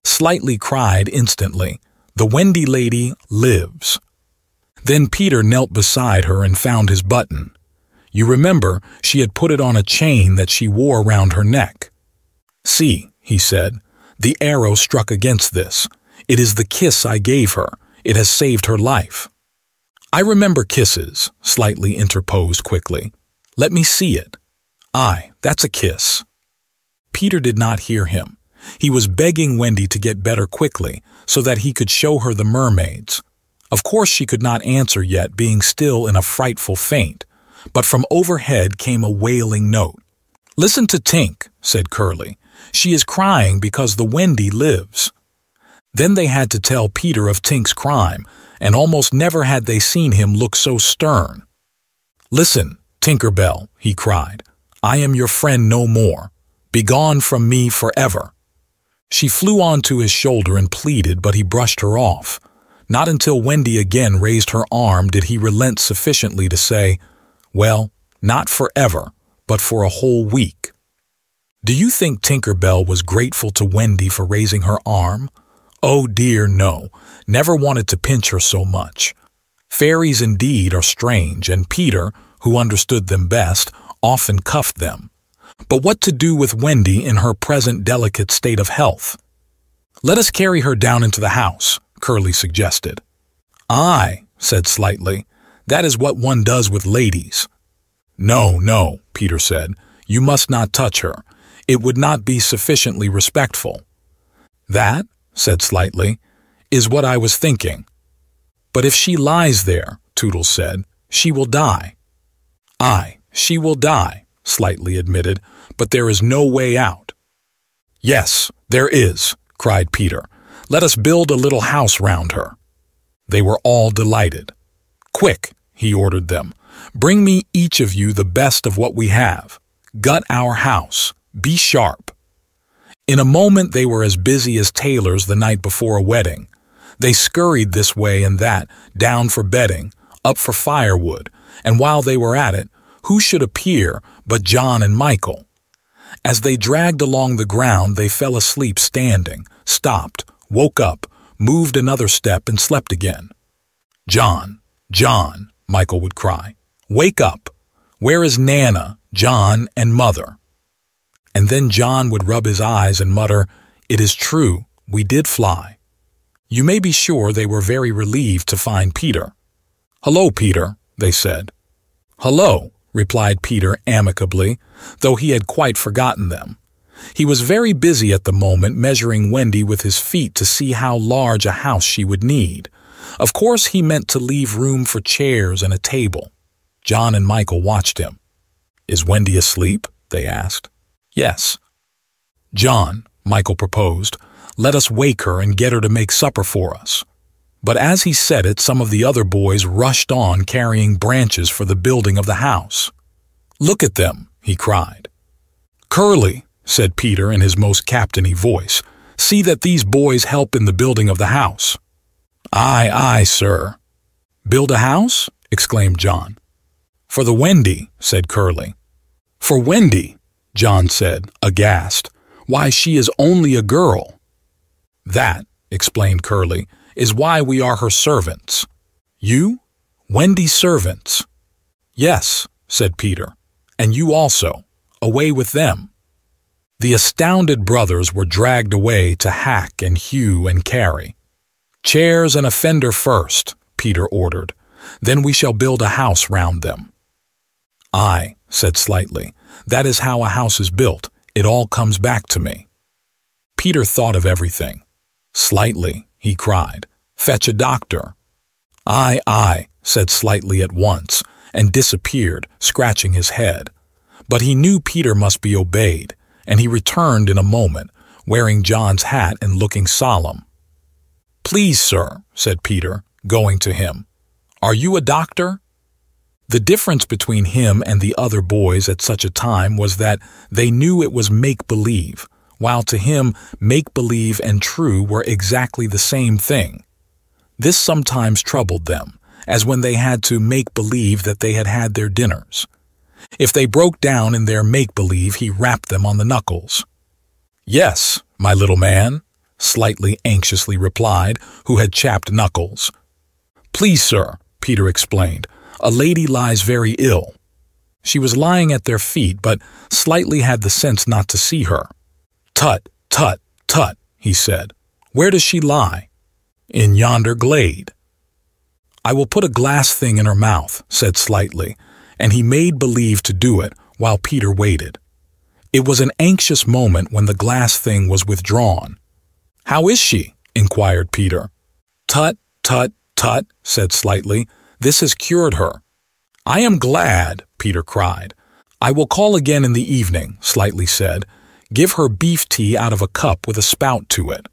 Slightly cried instantly, "The Wendy lady lives." Then Peter knelt beside her and found his button. You remember, she had put it on a chain that she wore around her neck. See, he said, the arrow struck against this. It is the kiss I gave her. It has saved her life. I remember kisses, Slightly interposed quickly. Let me see it. Aye, that's a kiss. Peter did not hear him. He was begging Wendy to get better quickly so that he could show her the mermaids. Of course she could not answer yet, being still in a frightful faint, but from overhead came a wailing note. Listen to Tink, said Curly. She is crying because the Wendy lives. Then they had to tell Peter of Tink's crime, and almost never had they seen him look so stern. Listen, Tinker Bell, he cried. I am your friend no more. Begone from me forever. She flew onto his shoulder and pleaded, but he brushed her off. Not until Wendy again raised her arm did he relent sufficiently to say, well, not forever, but for a whole week. Do you think Tinker Bell was grateful to Wendy for raising her arm? Oh dear, no, never wanted to pinch her so much. Fairies indeed are strange, and Peter, who understood them best, often cuffed them. But what to do with Wendy in her present delicate state of health? Let us carry her down into the house, Curly suggested. Aye, said Slightly, that is what one does with ladies. No, no, Peter said, you must not touch her. It would not be sufficiently respectful. That, said Slightly, is what I was thinking. But if she lies there, Tootles said, she will die. Aye, she will die, Slightly admitted, but there is no way out. Yes, there is, cried Peter. Let us build a little house round her. They were all delighted. Quick, he ordered them, bring me each of you the best of what we have. Gut our house. Be sharp. In a moment they were as busy as tailors the night before a wedding. They scurried this way and that, down for bedding, up for firewood, and while they were at it, who should appear but John and Michael? As they dragged along the ground, they fell asleep standing, stopped, woke up, moved another step, and slept again. John, John, Michael would cry, wake up! Where is Nana, John, and Mother? And then John would rub his eyes and mutter, it is true, we did fly. You may be sure they were very relieved to find Peter. Hello, Peter, they said. Hello, replied Peter amicably, though he had quite forgotten them. He was very busy at the moment measuring Wendy with his feet to see how large a house she would need. Of course he meant to leave room for chairs and a table. John and Michael watched him. Is Wendy asleep? They asked. Yes. John, Michael proposed, let us wake her and get her to make supper for us. But as he said it, some of the other boys rushed on carrying branches for the building of the house. Look at them, he cried. Curly, said Peter in his most captainy voice, see that these boys help in the building of the house. Aye, aye, sir. Build a house? Exclaimed John. For the Wendy, said Curly. For Wendy, John said, aghast. Why, she is only a girl. That, explained Curly, is why we are her servants. You? Wendy's servants. Yes, said Peter, and you also. Away with them. The astounded brothers were dragged away to hack and hew and carry. Chairs and a fender first, Peter ordered. Then we shall build a house round them. Aye, said Slightly, that is how a house is built. It all comes back to me. Peter thought of everything. Slightly, he cried, fetch a doctor. Aye, aye, said Slightly at once, and disappeared, scratching his head. But he knew Peter must be obeyed, and he returned in a moment, wearing John's hat and looking solemn. Please, sir, said Peter, going to him. Are you a doctor? The difference between him and the other boys at such a time was that they knew it was make-believe, while to him make-believe and true were exactly the same thing. This sometimes troubled them, as when they had to make-believe that they had had their dinners. If they broke down in their make-believe, he rapped them on the knuckles. Yes, my little man, Slightly anxiously replied, who had chapped knuckles. Please, sir, Peter explained, a lady lies very ill. She was lying at their feet, but Slightly had the sense not to see her. "Tut, tut, tut," he said. "Where does she lie?" "In yonder glade." "I will put a glass thing in her mouth," said Slightly, and he made believe to do it while Peter waited. It was an anxious moment when the glass thing was withdrawn. "How is she?" inquired Peter. "Tut, tut, tut," said Slightly. "This has cured her." "I am glad," Peter cried. "I will call again in the evening," Slightly said. "Give her beef tea out of a cup with a spout to it."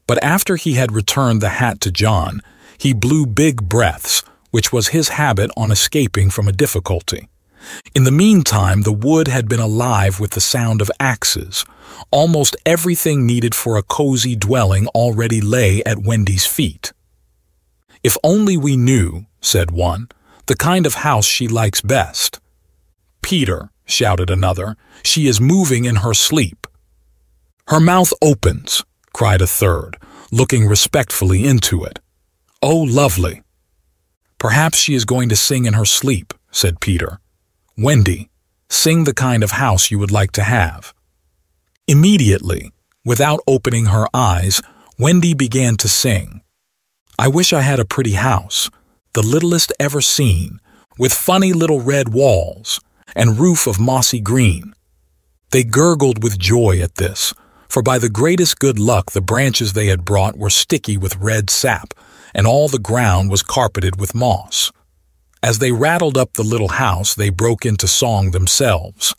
But after he had returned the hat to John, he blew big breaths, which was his habit on escaping from a difficulty. In the meantime, the wood had been alive with the sound of axes. Almost everything needed for a cozy dwelling already lay at Wendy's feet. "If only we knew," said one, "the kind of house she likes best." "Peter," shouted another, "she is moving in her sleep." "Her mouth opens," cried a third, looking respectfully into it. "Oh, lovely." "Perhaps she is going to sing in her sleep," said Peter. "Wendy, sing the kind of house you would like to have." Immediately, without opening her eyes, Wendy began to sing. "I wish I had a pretty house, the littlest ever seen, with funny little red walls, and roof of mossy green." They gurgled with joy at this, for by the greatest good luck the branches they had brought were sticky with red sap, and all the ground was carpeted with moss. As they rattled up the little house, they broke into song themselves.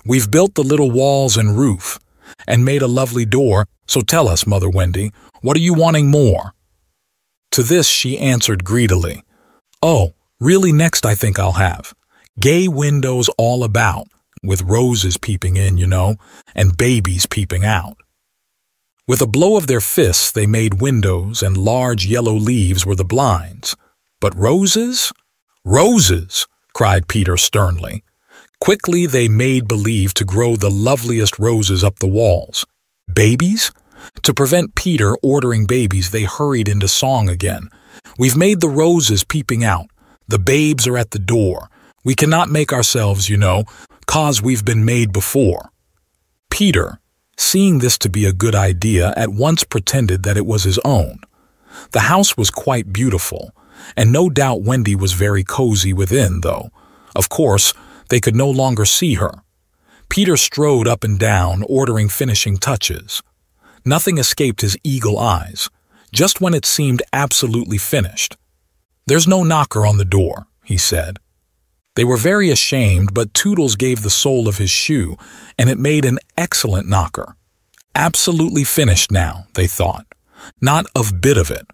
"We've built the little walls and roof, and made a lovely door, so tell us, Mother Wendy, what are you wanting more?" To this she answered greedily, "Oh, really next I think I'll have gay windows all about, with roses peeping in, you know, and babies peeping out." With a blow of their fists they made windows, and large yellow leaves were the blinds. But roses? "Roses!" cried Peter sternly. Quickly they made believe to grow the loveliest roses up the walls. Babies? To prevent Peter ordering babies, they hurried into song again. "We've made the roses peeping out. The babes are at the door. We cannot make ourselves, you know, 'cause we've been made before." Peter, seeing this to be a good idea, at once pretended that it was his own. The house was quite beautiful, and no doubt Wendy was very cozy within, though, of course, they could no longer see her. Peter strode up and down, ordering finishing touches. Nothing escaped his eagle eyes, just when it seemed absolutely finished. "There's no knocker on the door," he said. They were very ashamed, but Tootles gave the sole of his shoe, and it made an excellent knocker. Absolutely finished now, they thought. Not a bit of it.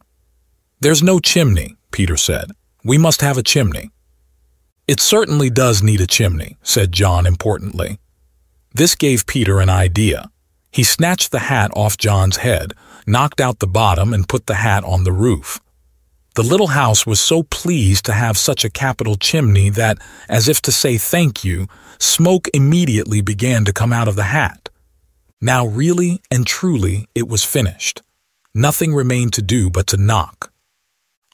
"There's no chimney," Peter said. "We must have a chimney." "It certainly does need a chimney," said John importantly. This gave Peter an idea. He snatched the hat off John's head, knocked out the bottom, and put the hat on the roof. The little house was so pleased to have such a capital chimney that, as if to say thank you, smoke immediately began to come out of the hat. Now really and truly it was finished. Nothing remained to do but to knock.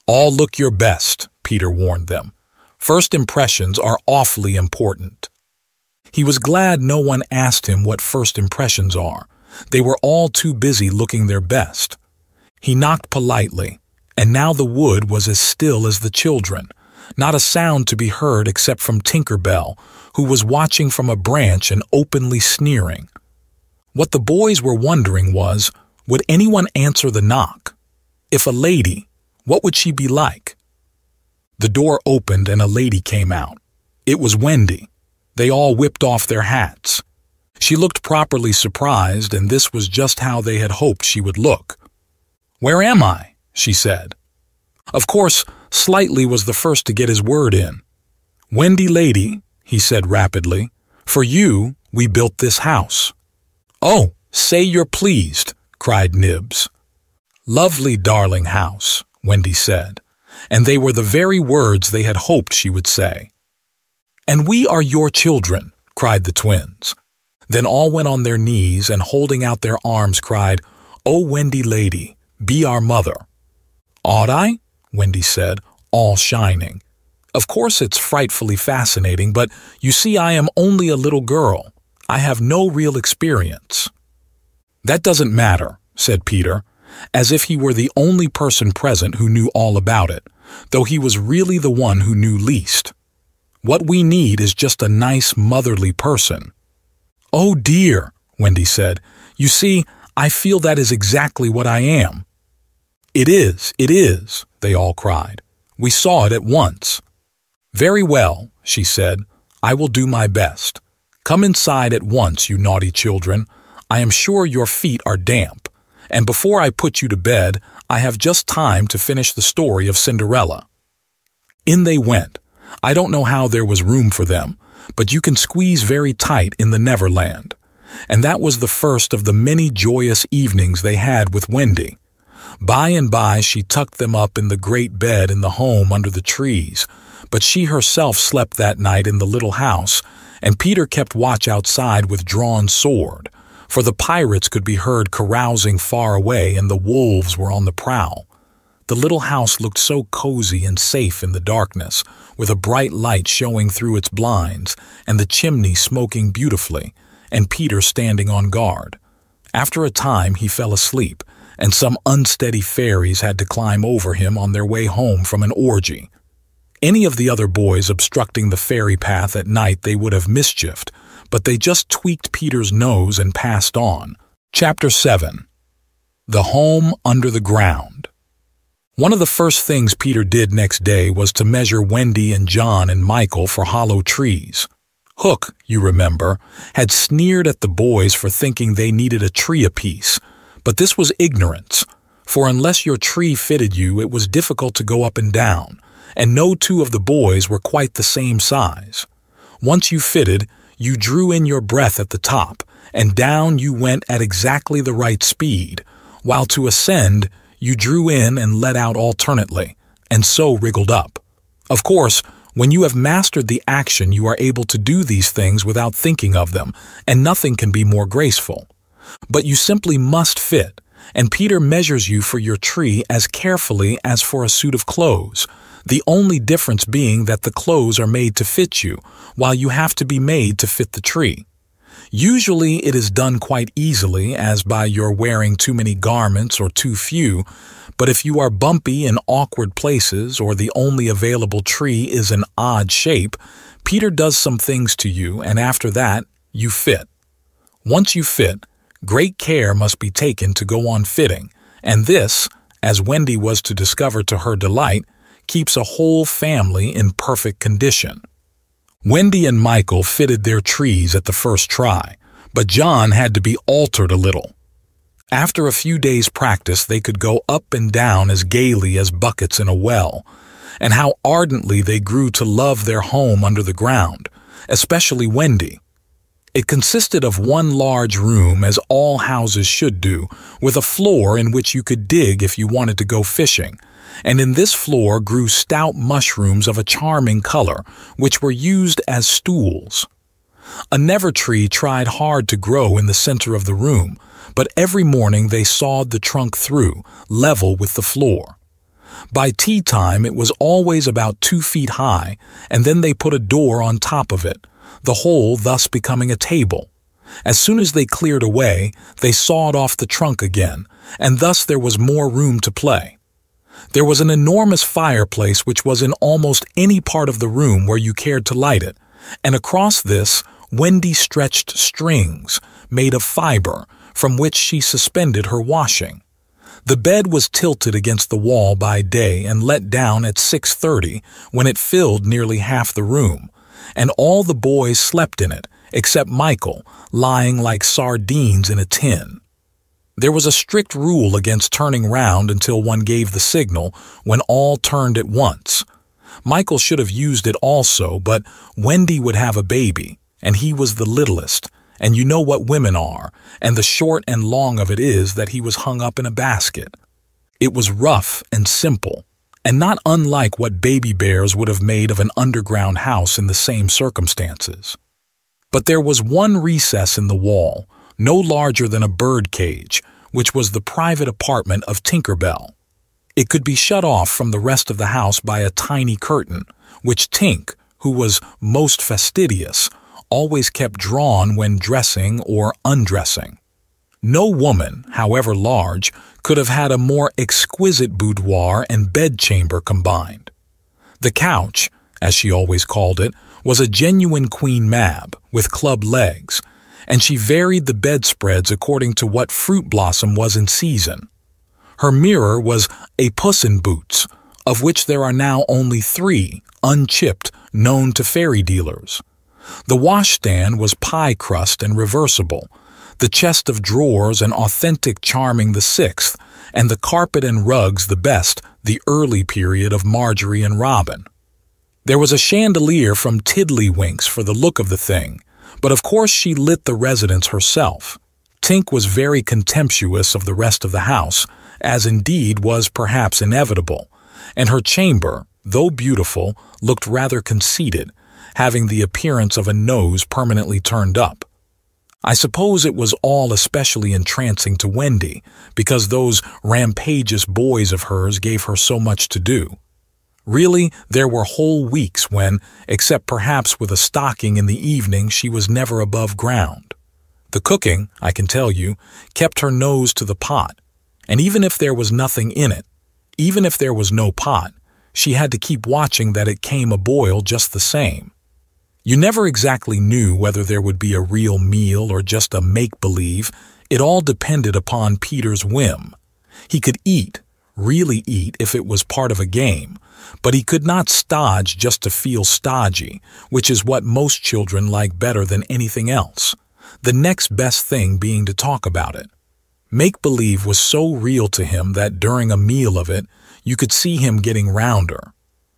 "All look your best," Peter warned them. "First impressions are awfully important." He was glad no one asked him what first impressions are. They were all too busy looking their best. He knocked politely, and now the wood was as still as the children, not a sound to be heard except from Tinker Bell, who was watching from a branch and openly sneering. What the boys were wondering was, would anyone answer the knock? If a lady, what would she be like? The door opened and a lady came out. It was Wendy. They all whipped off their hats. She looked properly surprised, and this was just how they had hoped she would look. "Where am I?" she said. Of course, Slightly was the first to get his word in. "Wendy lady," he said rapidly, "for you we built this house." "Oh, say you're pleased," cried Nibs. "Lovely darling house," Wendy said, and they were the very words they had hoped she would say. "And we are your children," cried the twins. Then all went on their knees and holding out their arms cried, "Oh, Wendy lady, be our mother." "Ought I?" Wendy said, all shining. Of course it's frightfully fascinating, but you see I am only a little girl. I have no real experience." "That doesn't matter," said Peter, as if he were the only person present who knew all about it, though he was really the one who knew least. "What we need is just a nice motherly person." "Oh dear," Wendy said. "You see, I feel that is exactly what I am." It is, they all cried. "We saw it at once." "Very well," she said. "I will do my best. Come inside at once, you naughty children. I am sure your feet are damp. And before I put you to bed, I have just time to finish the story of Cinderella." In they went. I don't know how there was room for them, but you can squeeze very tight in the Neverland. And that was the first of the many joyous evenings they had with Wendy. By and by she tucked them up in the great bed in the home under the trees, but she herself slept that night in the little house, and Peter kept watch outside with drawn sword, for the pirates could be heard carousing far away and the wolves were on the prowl. The little house looked so cozy and safe in the darkness, with a bright light showing through its blinds and the chimney smoking beautifully, and Peter standing on guard. After a time he fell asleep, and some unsteady fairies had to climb over him on their way home from an orgy. Any of the other boys obstructing the fairy path at night they would have mischieved, but they just tweaked Peter's nose and passed on. Chapter 7. The Home Under the Ground. One of the first things Peter did next day was to measure Wendy and John and Michael for hollow trees. Hook, you remember, had sneered at the boys for thinking they needed a tree apiece, but this was ignorance, for unless your tree fitted you, it was difficult to go up and down, and no two of the boys were quite the same size. Once you fitted, you drew in your breath at the top, and down you went at exactly the right speed, while to ascend, you drew in and let out alternately, and so wriggled up. Of course, when you have mastered the action, you are able to do these things without thinking of them, and nothing can be more graceful. But you simply must fit, and Peter measures you for your tree as carefully as for a suit of clothes, the only difference being that the clothes are made to fit you, while you have to be made to fit the tree. Usually it is done quite easily, as by your wearing too many garments or too few, but if you are bumpy in awkward places or the only available tree is an odd shape, Peter does some things to you, and after that, you fit. Once you fit, great care must be taken to go on fitting, and this, as Wendy was to discover to her delight, keeps a whole family in perfect condition. Wendy and Michael fitted their trees at the first try, but John had to be altered a little. After a few days' practice, they could go up and down as gaily as buckets in a well, and how ardently they grew to love their home under the ground, especially Wendy. It consisted of one large room, as all houses should do, with a floor in which you could dig if you wanted to go fishing, and in this floor grew stout mushrooms of a charming color, which were used as stools. A never tree tried hard to grow in the center of the room, but every morning they sawed the trunk through, level with the floor. By tea time it was always about 2 feet high, and then they put a door on top of it, the whole thus becoming a table. As soon as they cleared away, they sawed off the trunk again, and thus there was more room to play. There was an enormous fireplace which was in almost any part of the room where you cared to light it, and across this Wendy stretched strings, made of fiber, from which she suspended her washing. The bed was tilted against the wall by day and let down at 6:30, when it filled nearly half the room, and all the boys slept in it, except Michael, lying like sardines in a tin. There was a strict rule against turning round until one gave the signal, when all turned at once. Michael should have used it also, but Wendy would have a baby, and he was the littlest, and you know what women are, and the short and long of it is that he was hung up in a basket. It was rough and simple, and not unlike what baby bears would have made of an underground house in the same circumstances. But there was one recess in the wall, no larger than a bird cage, which was the private apartment of Tinker Bell. It could be shut off from the rest of the house by a tiny curtain, which Tink, who was most fastidious, always kept drawn when dressing or undressing. No woman, however large, could have had a more exquisite boudoir and bedchamber combined. The couch, as she always called it, was a genuine Queen Mab with club legs, and she varied the bedspreads according to what fruit blossom was in season. Her mirror was a Puss in Boots, of which there are now only 3, unchipped, known to fairy dealers. The washstand was pie crust and reversible, the chest of drawers an authentic Charming the Sixth, and the carpet and rugs the best, the early period of Marjorie and Robin. There was a chandelier from Tiddlywinks for the look of the thing, but of course she lit the residence herself. Tink was very contemptuous of the rest of the house, as indeed was perhaps inevitable, and her chamber, though beautiful, looked rather conceited, having the appearance of a nose permanently turned up. I suppose it was all especially entrancing to Wendy, because those rampageous boys of hers gave her so much to do. Really, there were whole weeks when, except perhaps with a stocking in the evening, she was never above ground. The cooking, I can tell you, kept her nose to the pot, and even if there was nothing in it, even if there was no pot, she had to keep watching that it came a boil just the same. You never exactly knew whether there would be a real meal or just a make-believe. It all depended upon Peter's whim. He could eat, really eat, if it was part of a game, but he could not stodge just to feel stodgy, which is what most children like better than anything else, the next best thing being to talk about it. Make-believe was so real to him that during a meal of it, you could see him getting rounder.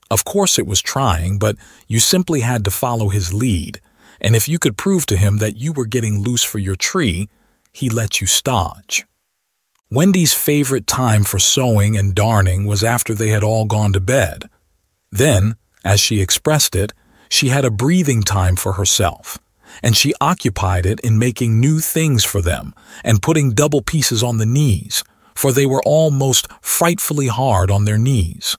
Of course it was trying, but you simply had to follow his lead, and if you could prove to him that you were getting loose for your tree, he let you stodge. Wendy's favorite time for sewing and darning was after they had all gone to bed. Then, as she expressed it, she had a breathing time for herself, and she occupied it in making new things for them and putting double pieces on the knees, for they were all most frightfully hard on their knees.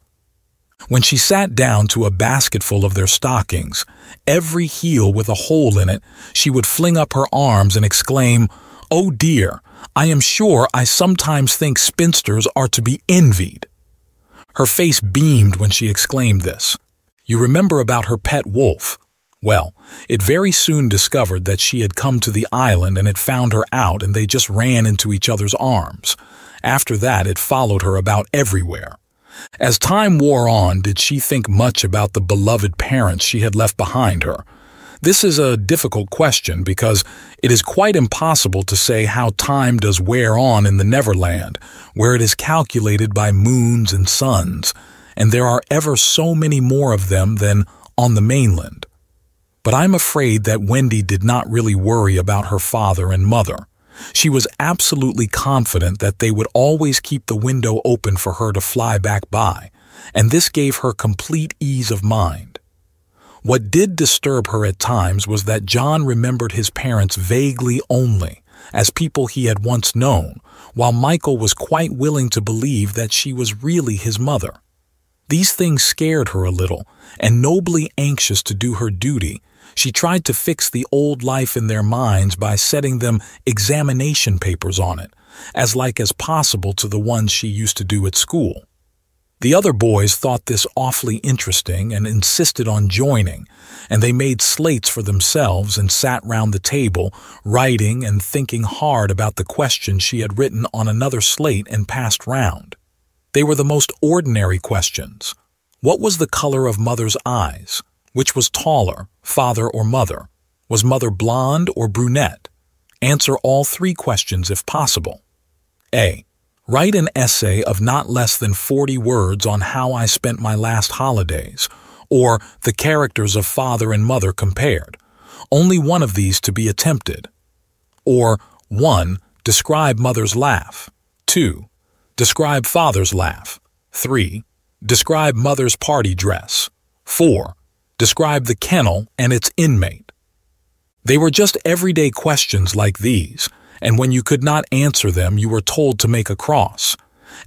When she sat down to a basketful of their stockings, every heel with a hole in it, she would fling up her arms and exclaim, "Oh dear, I am sure I sometimes think spinsters are to be envied." Her face beamed when she exclaimed this. You remember about her pet wolf? Well, it very soon discovered that she had come to the island and it found her out, and they just ran into each other's arms. After that, it followed her about everywhere. As time wore on, did she think much about the beloved parents she had left behind her? This is a difficult question because it is quite impossible to say how time does wear on in the Neverland, where it is calculated by moons and suns, and there are ever so many more of them than on the mainland. But I'm afraid that Wendy did not really worry about her father and mother. She was absolutely confident that they would always keep the window open for her to fly back by, and this gave her complete ease of mind. What did disturb her at times was that John remembered his parents vaguely only, as people he had once known, while Michael was quite willing to believe that she was really his mother. These things scared her a little, and nobly anxious to do her duty, she tried to fix the old life in their minds by setting them examination papers on it, as like as possible to the ones she used to do at school. The other boys thought this awfully interesting and insisted on joining, and they made slates for themselves and sat round the table, writing and thinking hard about the questions she had written on another slate and passed round. They were the most ordinary questions. What was the color of Mother's eyes? Which was taller, father or mother? Was Mother blonde or brunette? Answer all 3 questions if possible. A. Write an essay of not less than 40 words on how I spent my last holidays, or the characters of father and mother compared. Only one of these to be attempted. Or 1. Describe mother's laugh. 2. Describe father's laugh. 3. Describe mother's party dress. 4. Describe the kennel and its inmate. They were just everyday questions like these, and when you could not answer them, you were told to make a cross.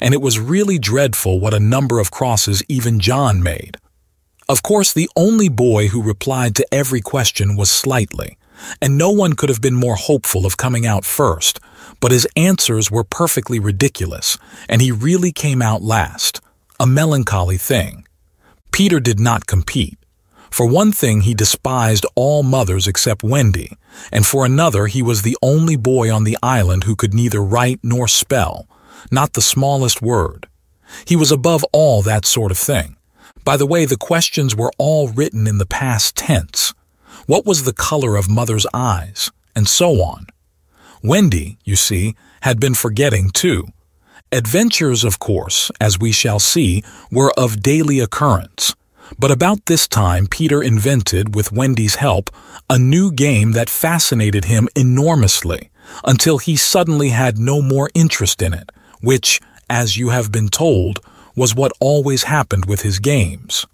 and it was really dreadful what a number of crosses even John made. Of course, the only boy who replied to every question was Slightly, and no one could have been more hopeful of coming out first, but his answers were perfectly ridiculous, and he really came out last, a melancholy thing. Peter did not compete. For one thing, he despised all mothers except Wendy, and for another, he was the only boy on the island who could neither write nor spell, not the smallest word. He was above all that sort of thing. By the way, the questions were all written in the past tense. What was the color of Mother's eyes? And so on. Wendy, you see, had been forgetting too. Adventures, of course, as we shall see, were of daily occurrence. But about this time, Peter invented, with Wendy's help, a new game that fascinated him enormously, until he suddenly had no more interest in it, which, as you have been told, was what always happened with his games.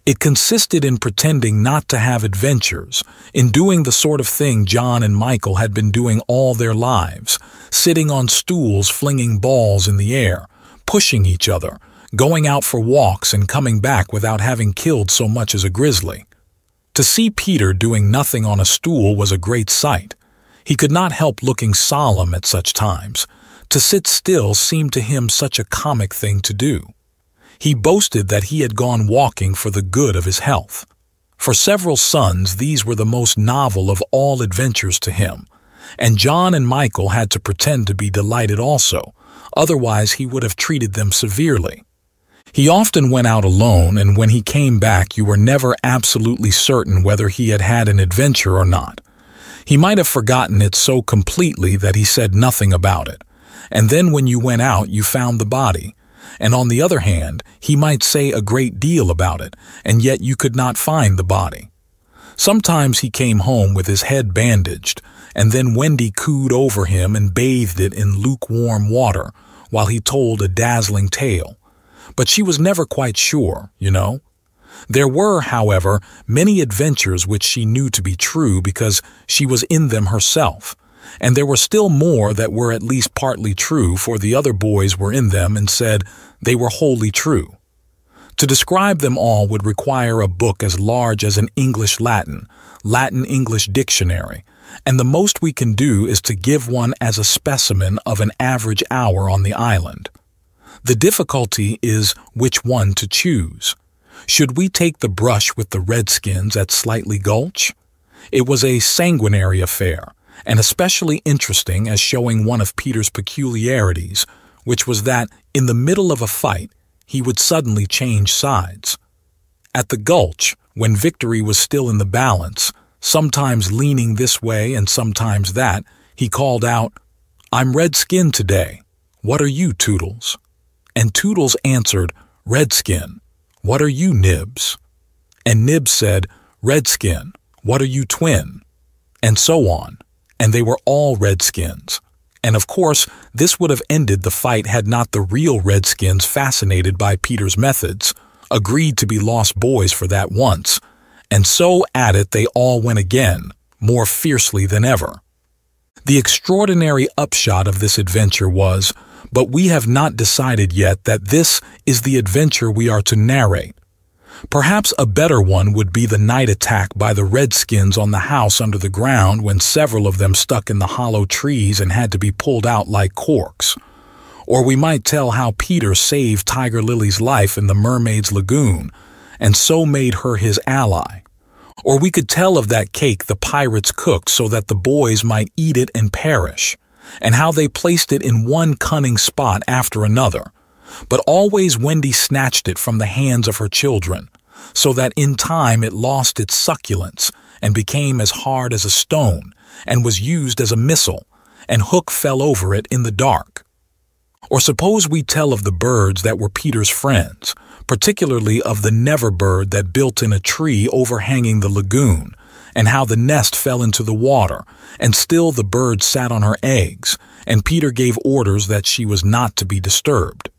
It consisted in pretending not to have adventures, in doing the sort of thing John and Michael had been doing all their lives, sitting on stools flinging balls in the air, pushing each other, going out for walks and coming back without having killed so much as a grizzly. To see Peter doing nothing on a stool was a great sight. He could not help looking solemn at such times. To sit still seemed to him such a comic thing to do. He boasted that he had gone walking for the good of his health. For several sons, these were the most novel of all adventures to him, and John and Michael had to pretend to be delighted also, otherwise he would have treated them severely. He often went out alone, and when he came back you were never absolutely certain whether he had had an adventure or not. He might have forgotten it so completely that he said nothing about it, and then when you went out you found the body. And on the other hand, he might say a great deal about it, and yet you could not find the body. Sometimes he came home with his head bandaged, and then Wendy cooed over him and bathed it in lukewarm water while he told a dazzling tale. But she was never quite sure, you know. There were, however, many adventures which she knew to be true because she was in them herself, and there were still more that were at least partly true, for the other boys were in them and said they were wholly true. To describe them all would require a book as large as an English-Latin, Latin-English dictionary, and the most we can do is to give one as a specimen of an average hour on the island. The difficulty is which one to choose. Should we take the brush with the redskins at Slightly Gulch? It was a sanguinary affair, and especially interesting as showing one of Peter's peculiarities, which was that, in the middle of a fight, he would suddenly change sides. At the Gulch, when victory was still in the balance, sometimes leaning this way and sometimes that, he called out, "I'm Redskin today. What are you, Tootles?" And Tootles answered, "Redskin. What are you, Nibs?" And Nibs said, "Redskin. What are you, Twin?" And so on. And they were all redskins. And of course, this would have ended the fight had not the real redskins, fascinated by Peter's methods, agreed to be lost boys for that once. And so at it they all went again, more fiercely than ever. The extraordinary upshot of this adventure was, but we have not decided yet that this is the adventure we are to narrate. Perhaps a better one would be the night attack by the redskins on the house under the ground when several of them stuck in the hollow trees and had to be pulled out like corks. Or we might tell how Peter saved Tiger Lily's life in the Mermaid's Lagoon, and so made her his ally. Or we could tell of that cake the pirates cooked so that the boys might eat it and perish, and how they placed it in one cunning spot after another. But always Wendy snatched it from the hands of her children, so that in time it lost its succulence and became as hard as a stone, and was used as a missile, and Hook fell over it in the dark. Or suppose we tell of the birds that were Peter's friends, particularly of the never bird that built in a tree overhanging the lagoon, and how the nest fell into the water, and still the bird sat on her eggs, and Peter gave orders that she was not to be disturbed.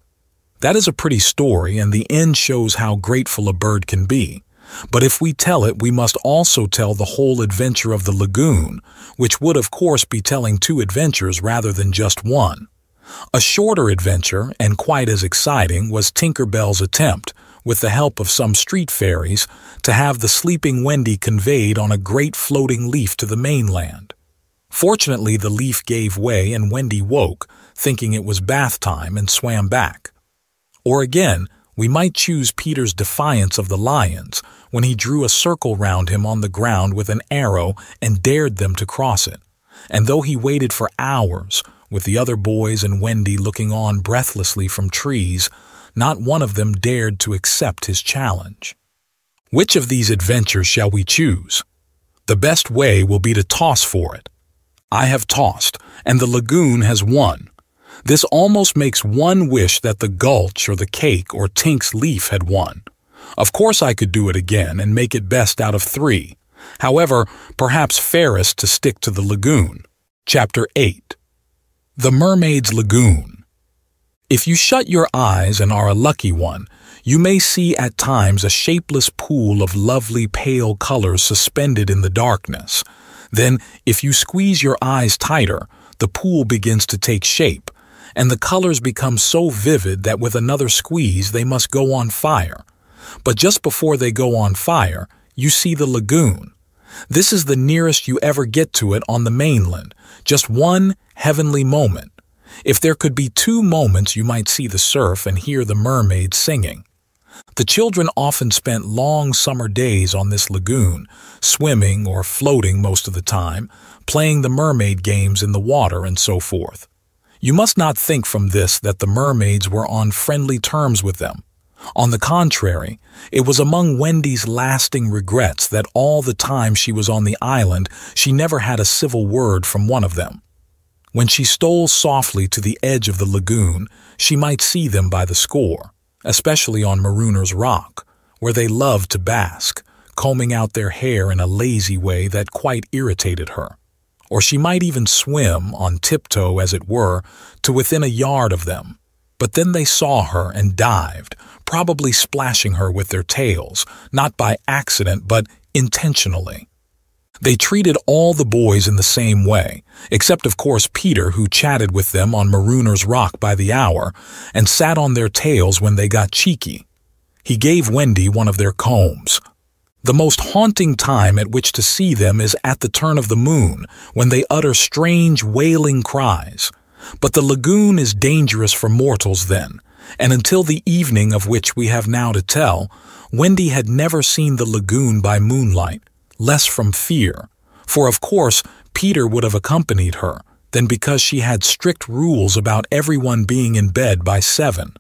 That is a pretty story, and the end shows how grateful a bird can be. But if we tell it, we must also tell the whole adventure of the lagoon, which would of course be telling two adventures rather than just one. A shorter adventure, and quite as exciting, was Tinker Bell's attempt, with the help of some street fairies, to have the sleeping Wendy conveyed on a great floating leaf to the mainland. Fortunately, the leaf gave way and Wendy woke, thinking it was bath time, and swam back. Or again, we might choose Peter's defiance of the lions when he drew a circle round him on the ground with an arrow and dared them to cross it. And though he waited for hours, with the other boys and Wendy looking on breathlessly from trees, not one of them dared to accept his challenge. Which of these adventures shall we choose? The best way will be to toss for it. I have tossed, and the lagoon has won. This almost makes one wish that the gulch or the cake or Tink's leaf had won. Of course I could do it again and make it best out of 3. However, perhaps fairest to stick to the lagoon. Chapter 8. The Mermaid's Lagoon. If you shut your eyes and are a lucky one, you may see at times a shapeless pool of lovely pale colors suspended in the darkness. Then, if you squeeze your eyes tighter, the pool begins to take shape, and the colors become so vivid that with another squeeze they must go on fire. But just before they go on fire, you see the lagoon. This is the nearest you ever get to it on the mainland, just one heavenly moment. If there could be 2 moments, you might see the surf and hear the mermaids singing. The children often spent long summer days on this lagoon, swimming or floating most of the time, playing the mermaid games in the water and so forth. You must not think from this that the mermaids were on friendly terms with them. On the contrary, it was among Wendy's lasting regrets that all the time she was on the island, she never had a civil word from one of them. When she stole softly to the edge of the lagoon, she might see them by the score, especially on Marooner's Rock, where they loved to bask, combing out their hair in a lazy way that quite irritated her. Or she might even swim, on tiptoe as it were, to within a yard of them. But then they saw her and dived, probably splashing her with their tails, not by accident but intentionally. They treated all the boys in the same way, except of course Peter, who chatted with them on Marooner's Rock by the hour and sat on their tails when they got cheeky. He gave Wendy one of their combs. The most haunting time at which to see them is at the turn of the moon, when they utter strange wailing cries. But the lagoon is dangerous for mortals then, and until the evening of which we have now to tell, Wendy had never seen the lagoon by moonlight, less from fear, for of course Peter would have accompanied her, than because she had strict rules about everyone being in bed by 7.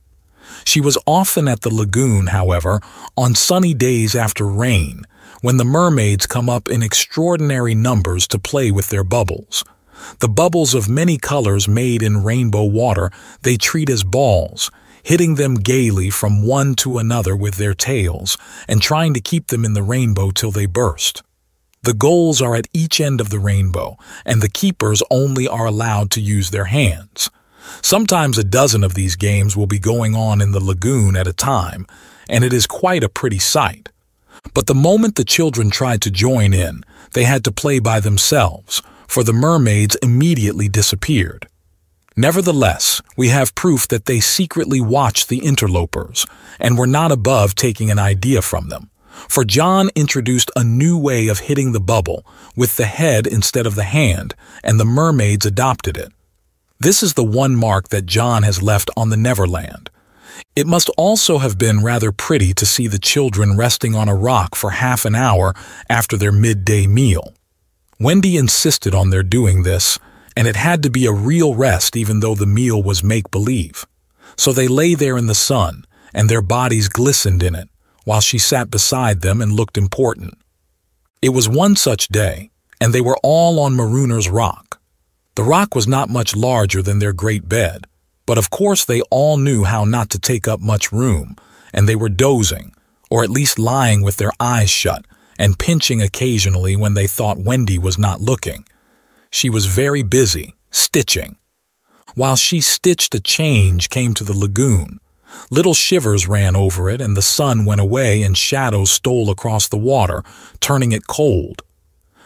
She was often at the lagoon, however, on sunny days after rain, when the mermaids come up in extraordinary numbers to play with their bubbles. The bubbles of many colors made in rainbow water they treat as balls, hitting them gaily from one to another with their tails, and trying to keep them in the rainbow till they burst. The goals are at each end of the rainbow, and the keepers only are allowed to use their hands. Sometimes a dozen of these games will be going on in the lagoon at a time, and it is quite a pretty sight. But the moment the children tried to join in, they had to play by themselves, for the mermaids immediately disappeared. Nevertheless, we have proof that they secretly watched the interlopers, and were not above taking an idea from them. For John introduced a new way of hitting the bubble, with the head instead of the hand, and the mermaids adopted it. This is the one mark that John has left on the Neverland. It must also have been rather pretty to see the children resting on a rock for half an hour after their midday meal. Wendy insisted on their doing this, and it had to be a real rest even though the meal was make-believe. So they lay there in the sun, and their bodies glistened in it, while she sat beside them and looked important. It was one such day, and they were all on Marooner's Rock. The rock was not much larger than their great bed, but of course they all knew how not to take up much room, and they were dozing, or at least lying with their eyes shut, and pinching occasionally when they thought Wendy was not looking. She was very busy, stitching. While she stitched, a change came to the lagoon. Little shivers ran over it, and the sun went away and shadows stole across the water, turning it cold.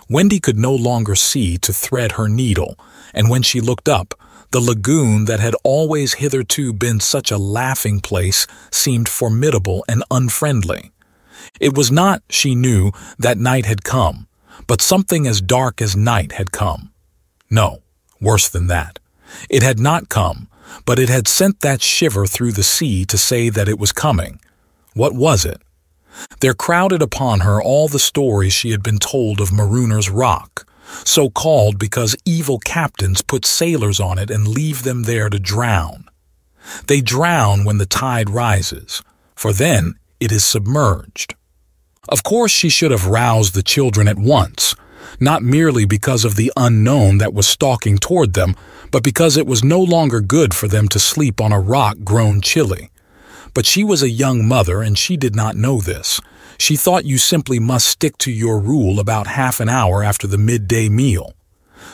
Wendy could no longer see to thread her needle, and when she looked up, The lagoon that had always hitherto been such a laughing place seemed formidable and unfriendly. It was not, she knew, that night had come, but something as dark as night had come. No, worse than that. It had not come, but it had sent that shiver through the sea to say that it was coming. What was it? There crowded upon her all the stories she had been told of Marooner's Rock, so called because evil captains put sailors on it and leave them there to drown. They drown when the tide rises, for then it is submerged. Of course she should have roused the children at once, not merely because of the unknown that was stalking toward them, but because it was no longer good for them to sleep on a rock grown chilly. But she was a young mother, and she did not know this. She thought you simply must stick to your rule about half an hour after the midday meal.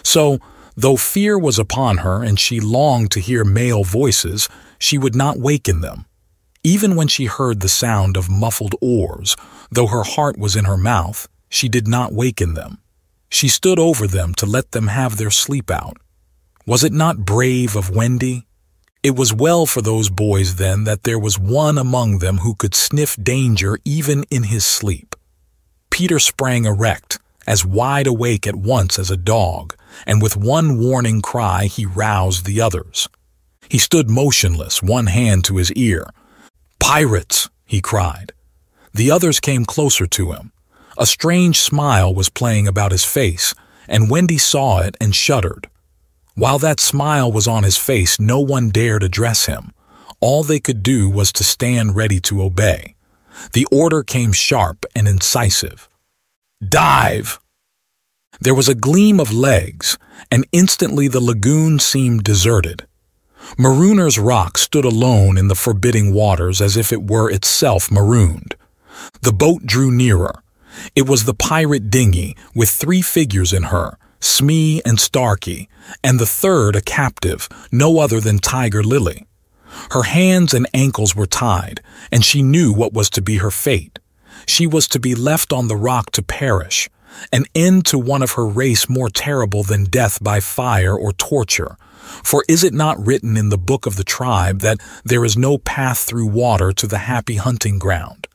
So, though fear was upon her and she longed to hear male voices, she would not waken them. Even when she heard the sound of muffled oars, though her heart was in her mouth, she did not waken them. She stood over them to let them have their sleep out. Was it not brave of Wendy? It was well for those boys then that there was one among them who could sniff danger even in his sleep. Peter sprang erect, as wide awake at once as a dog, and with one warning cry he roused the others. He stood motionless, one hand to his ear. "Pirates!" he cried. The others came closer to him. A strange smile was playing about his face, and Wendy saw it and shuddered. While that smile was on his face, no one dared address him. All they could do was to stand ready to obey. The order came sharp and incisive. "Dive!" There was a gleam of legs, and instantly the lagoon seemed deserted. Marooner's Rock stood alone in the forbidding waters as if it were itself marooned. The boat drew nearer. It was the pirate dinghy with 3 figures in her, Smee and Starkey, and the third a captive, no other than Tiger Lily. Her hands and ankles were tied, and she knew what was to be her fate. She was to be left on the rock to perish, an end to one of her race more terrible than death by fire or torture. For is it not written in the book of the tribe that there is no path through water to the happy hunting ground?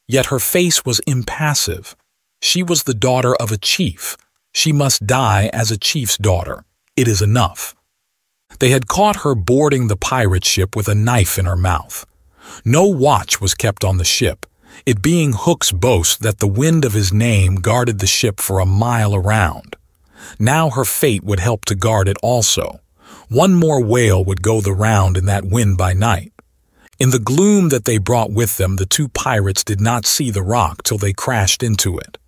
Yet her face was impassive. She was the daughter of a chief. She must die as a chief's daughter. It is enough. They had caught her boarding the pirate ship with a knife in her mouth. No watch was kept on the ship, it being Hook's boast that the wind of his name guarded the ship for a mile around. Now her fate would help to guard it also. One more whale would go the round in that wind by night. In the gloom that they brought with them, the 2 pirates did not see the rock till they crashed into it.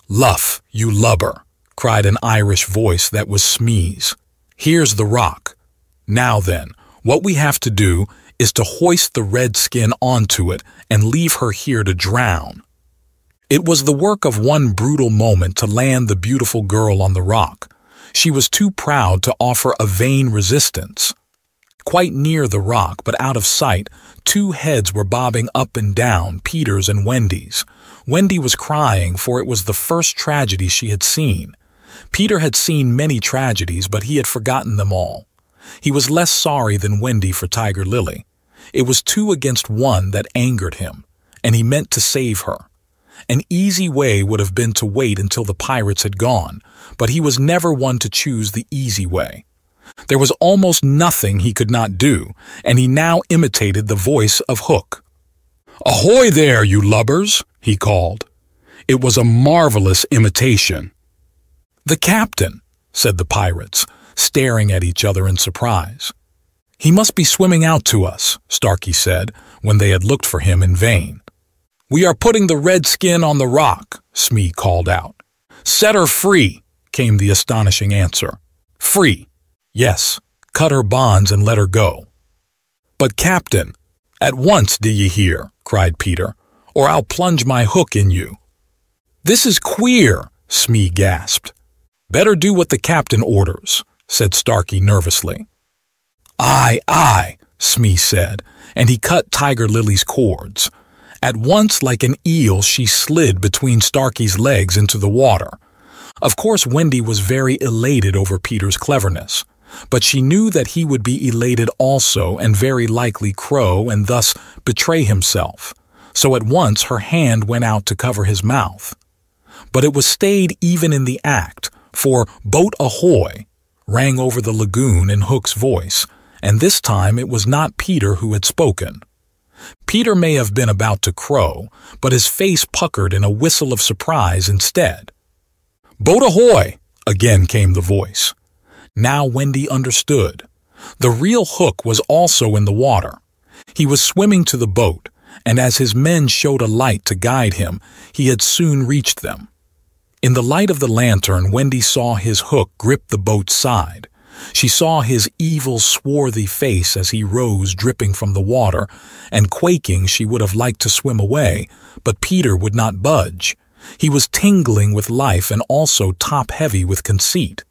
"Luff, you lubber!" cried an Irish voice that was Smee's. "Here's the rock. Now then, what we have to do is to hoist the redskin onto it and leave her here to drown." It was the work of one brutal moment to land the beautiful girl on the rock. She was too proud to offer a vain resistance. Quite near the rock, but out of sight, 2 heads were bobbing up and down, Peter's and Wendy's. Wendy was crying, for it was the first tragedy she had seen. Peter had seen many tragedies, but he had forgotten them all. He was less sorry than Wendy for Tiger Lily. It was 2 against 1 that angered him, and he meant to save her. An easy way would have been to wait until the pirates had gone, but he was never one to choose the easy way. There was almost nothing he could not do, and he now imitated the voice of Hook. "Ahoy there, you lubbers!" he called. It was a marvelous imitation. "The captain," said the pirates, staring at each other in surprise. "He must be swimming out to us," Starkey said, when they had looked for him in vain. "We are putting the redskin on the rock," Smee called out. "Set her free," came the astonishing answer. "Free. Yes, cut her bonds and let her go." "But, Captain, at once, do ye hear?" cried Peter, "or I'll plunge my hook in you." "This is queer," Smee gasped. "Better do what the captain orders," said Starkey nervously. "Aye, aye," Smee said, and he cut Tiger Lily's cords. At once, like an eel, she slid between Starkey's legs into the water. Of course, Wendy was very elated over Peter's cleverness. But she knew that he would be elated also and very likely crow and thus betray himself. So at once her hand went out to cover his mouth. But it was stayed even in the act, for "Boat ahoy!" rang over the lagoon in Hook's voice, and this time it was not Peter who had spoken. Peter may have been about to crow, but his face puckered in a whistle of surprise instead. "Boat ahoy!" again came the voice. Now Wendy understood. The real Hook was also in the water. He was swimming to the boat, and as his men showed a light to guide him, he had soon reached them. In the light of the lantern, Wendy saw his hook grip the boat's side. She saw his evil, swarthy face as he rose dripping from the water, and quaking she would have liked to swim away, but Peter would not budge. He was tingling with life and also top-heavy with conceit.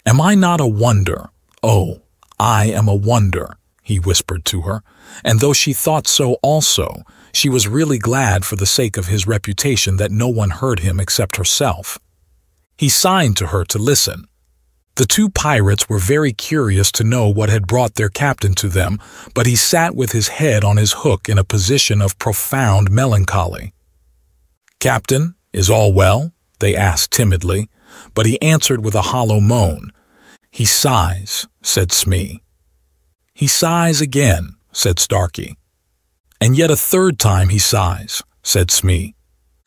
"Am I not a wonder? Oh, I am a wonder," he whispered to her, and though she thought so also, she was really glad for the sake of his reputation that no one heard him except herself. He signed to her to listen. The two pirates were very curious to know what had brought their captain to them, but he sat with his head on his hook in a position of profound melancholy. "Captain, is all well?" they asked timidly, but he answered with a hollow moan. "He sighs," said Smee. "He sighs again," said Starkey. "And yet a third time he sighs," said Smee.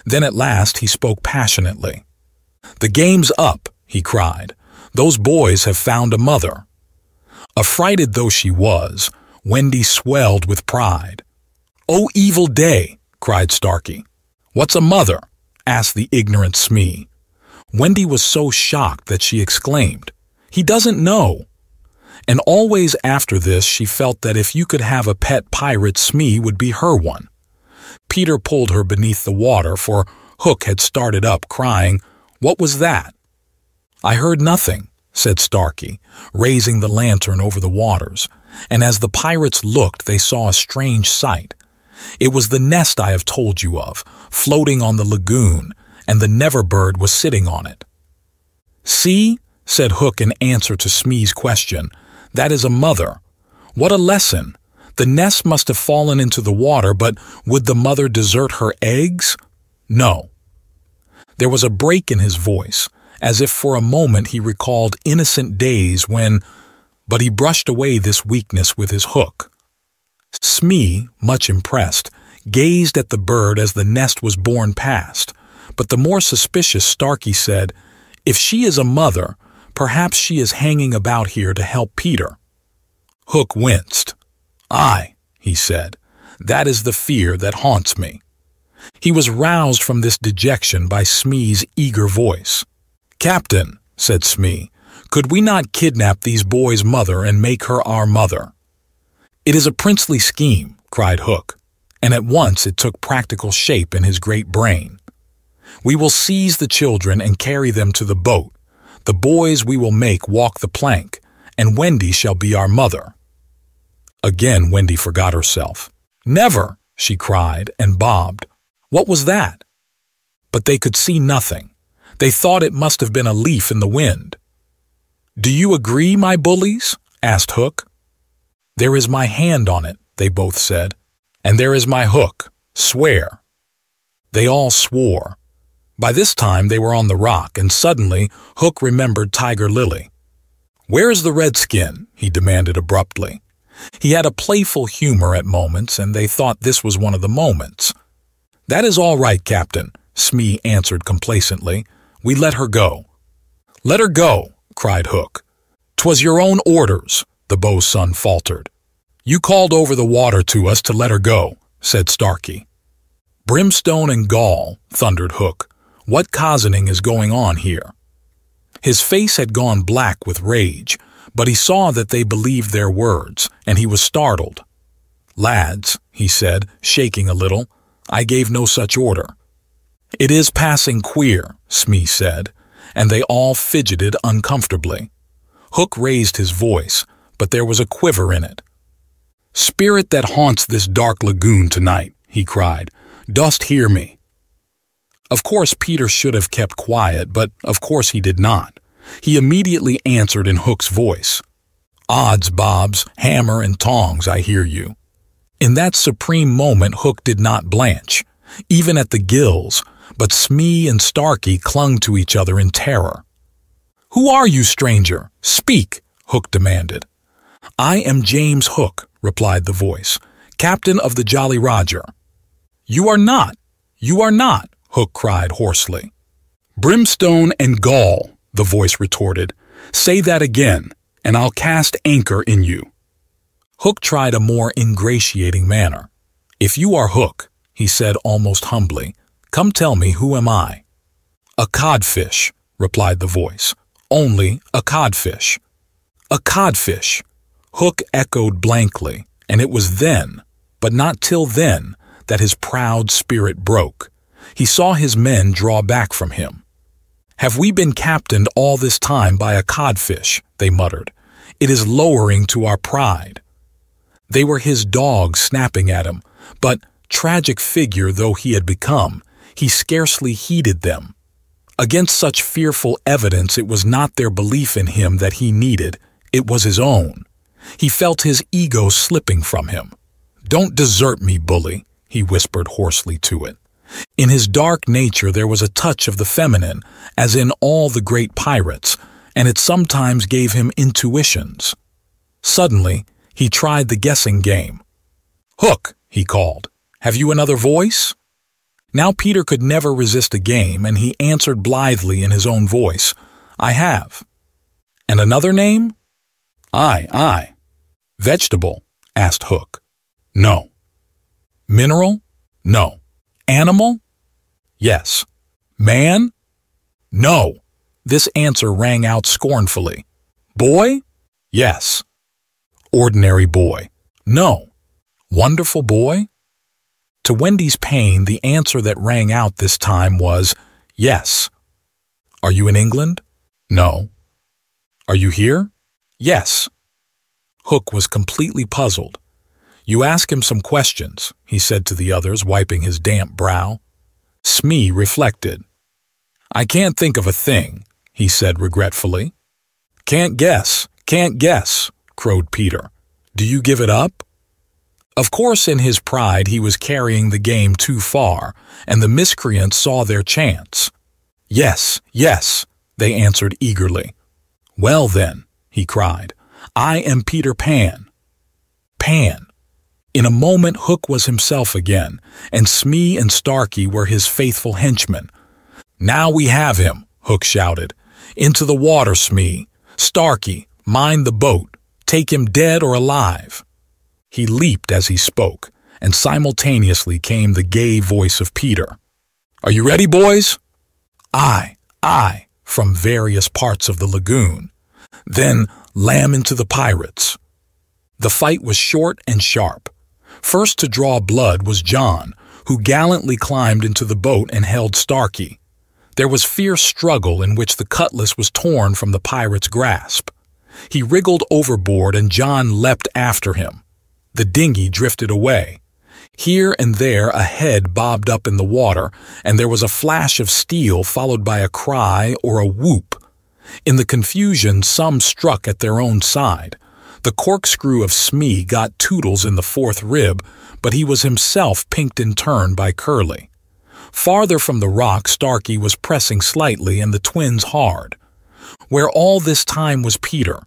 Then at last he spoke passionately. "The game's up," he cried. "Those boys have found a mother." Affrighted though she was, Wendy swelled with pride. "Oh, evil day!" cried Starkey. "What's a mother?" asked the ignorant Smee. Wendy was so shocked that she exclaimed, "He doesn't know." And always after this she felt that if you could have a pet pirate, Smee would be her one. Peter pulled her beneath the water, for Hook had started up, crying, "What was that?" "I heard nothing," said Starkey, raising the lantern over the waters, and as the pirates looked they saw a strange sight. It was the nest I have told you of, floating on the lagoon, and the Neverbird was sitting on it. "See," said Hook in answer to Smee's question, "that is a mother. What a lesson! The nest must have fallen into the water, but would the mother desert her eggs? No." There was a break in his voice, as if for a moment he recalled innocent days when, but he brushed away this weakness with his hook. Smee, much impressed, gazed at the bird as the nest was borne past, but the more suspicious Starkey said, "If she is a mother, perhaps she is hanging about here to help Peter." Hook winced. "Aye," he said, "that is the fear that haunts me." He was roused from this dejection by Smee's eager voice. "Captain," said Smee, "could we not kidnap these boys' mother and make her our mother?" "It is a princely scheme," cried Hook, and at once it took practical shape in his great brain. "We will seize the children and carry them to the boat. The boys we will make walk the plank, and Wendy shall be our mother." Again Wendy forgot herself. "Never!" she cried and bobbed. What was that? But they could see nothing. They thought it must have been a leaf in the wind. "Do you agree, my bullies?" asked Hook. "There is my hand on it," they both said. "And there is my hook. Swear." They all swore. By this time they were on the rock, and suddenly Hook remembered Tiger Lily. "Where is the redskin?" he demanded abruptly. He had a playful humor at moments, and they thought this was one of the moments. "That is all right, Captain," Smee answered complacently. "We let her go." "Let her go," cried Hook. "'Twas your own orders," the bosun faltered. "You called over the water to us to let her go," said Starkey. "Brimstone and gall," thundered Hook. "What cozening is going on here?" His face had gone black with rage, but he saw that they believed their words, and he was startled. "Lads," he said, shaking a little, "I gave no such order." "It is passing queer," Smee said, and they all fidgeted uncomfortably. Hook raised his voice, but there was a quiver in it. "Spirit that haunts this dark lagoon tonight," he cried, "dost hear me?" Of course Peter should have kept quiet, but of course he did not. He immediately answered in Hook's voice. "Odds bobs, hammer and tongs, I hear you." In that supreme moment, Hook did not blanch, even at the gills, but Smee and Starkey clung to each other in terror. "Who are you, stranger? Speak," Hook demanded. "I am James Hook," replied the voice, "captain of the Jolly Roger." "You are not! You are not!" Hook cried hoarsely. "Brimstone and gall," the voice retorted. "Say that again, and I'll cast anchor in you." Hook tried a more ingratiating manner. "If you are Hook," he said almost humbly, "come tell me, who am I?" "A codfish," replied the voice. "Only a codfish." "A codfish," Hook echoed blankly, and it was then, but not till then, that his proud spirit broke. He saw his men draw back from him. "Have we been captained all this time by a codfish?" they muttered. "It is lowering to our pride." They were his dogs snapping at him, but, tragic figure though he had become, he scarcely heeded them. Against such fearful evidence, it was not their belief in him that he needed, it was his own. He felt his ego slipping from him. "Don't desert me, bully," he whispered hoarsely to it. In his dark nature there was a touch of the feminine, as in all the great pirates, and it sometimes gave him intuitions. Suddenly, he tried the guessing game. "Hook," he called, "have you another voice?" Now Peter could never resist a game, and he answered blithely in his own voice, "I have." "And another name?" Aye. "Vegetable?" asked Hook. "No." "Mineral?" "No." "Animal?" "Yes." "Man?" "No." This answer rang out scornfully. "Boy?" "Yes." "Ordinary boy?" "No." "Wonderful boy?" To Wendy's pain, the answer that rang out this time was, "Yes." "Are you in England?" "No." "Are you here?" "Yes." Hook was completely puzzled. "You ask him some questions," he said to the others, wiping his damp brow. Smee reflected. "I can't think of a thing," he said regretfully. Can't guess, crowed Peter. "Do you give it up?" Of course, in his pride he was carrying the game too far, and the miscreants saw their chance. Yes, they answered eagerly. "Well then," he cried, "I am Peter Pan." Pan. In a moment Hook was himself again, and Smee and Starkey were his faithful henchmen. "Now we have him," Hook shouted. "Into the water, Smee. Starkey, mind the boat. Take him dead or alive." He leaped as he spoke, and simultaneously came the gay voice of Peter. "Are you ready, boys?" "Aye," from various parts of the lagoon. "Then lam into the pirates." The fight was short and sharp. First to draw blood was John, who gallantly climbed into the boat and held Starkey. There was fierce struggle in which the cutlass was torn from the pirate's grasp. He wriggled overboard and John leapt after him. The dinghy drifted away. Here and there a head bobbed up in the water, and there was a flash of steel followed by a cry or a whoop. In the confusion, some struck at their own side. The corkscrew of Smee got Tootles in the fourth rib, but he was himself pinked in turn by Curly. Farther from the rock, Starkey was pressing slightly and the twins hard. Where all this time was Peter?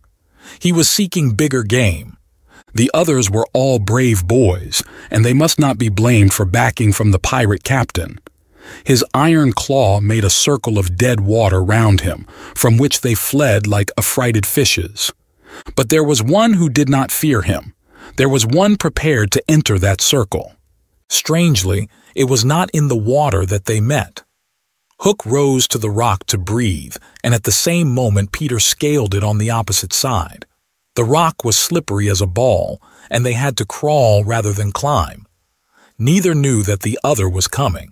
He was seeking bigger game. The others were all brave boys, and they must not be blamed for backing from the pirate captain. His iron claw made a circle of dead water round him, from which they fled like affrighted fishes. But there was one who did not fear him. There was one prepared to enter that circle. Strangely, it was not in the water that they met. Hook rose to the rock to breathe, and at the same moment Peter scaled it on the opposite side. The rock was slippery as a ball, and they had to crawl rather than climb. Neither knew that the other was coming.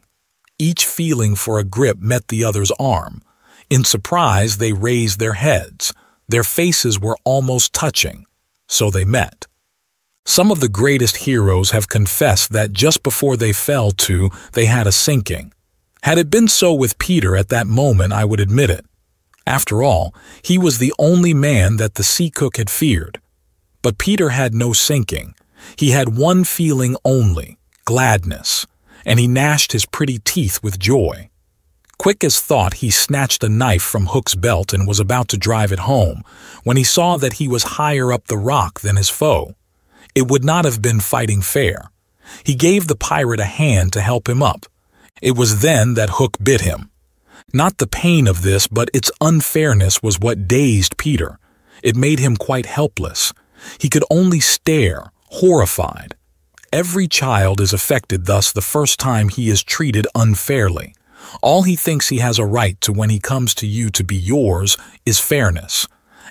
Each feeling for a grip met the other's arm. In surprise, they raised their heads. Their faces were almost touching, so they met. Some of the greatest heroes have confessed that just before they fell they had a sinking. Had it been so with Peter at that moment, I would admit it. After all, he was the only man that the sea cook had feared. But Peter had no sinking. He had one feeling only, gladness, and he gnashed his pretty teeth with joy. Quick as thought, he snatched a knife from Hook's belt and was about to drive it home, when he saw that he was higher up the rock than his foe. It would not have been fighting fair. He gave the pirate a hand to help him up. It was then that Hook bit him. Not the pain of this, but its unfairness was what dazed Peter. It made him quite helpless. He could only stare, horrified. Every child is affected thus the first time he is treated unfairly. All he thinks he has a right to when he comes to you to be yours is fairness.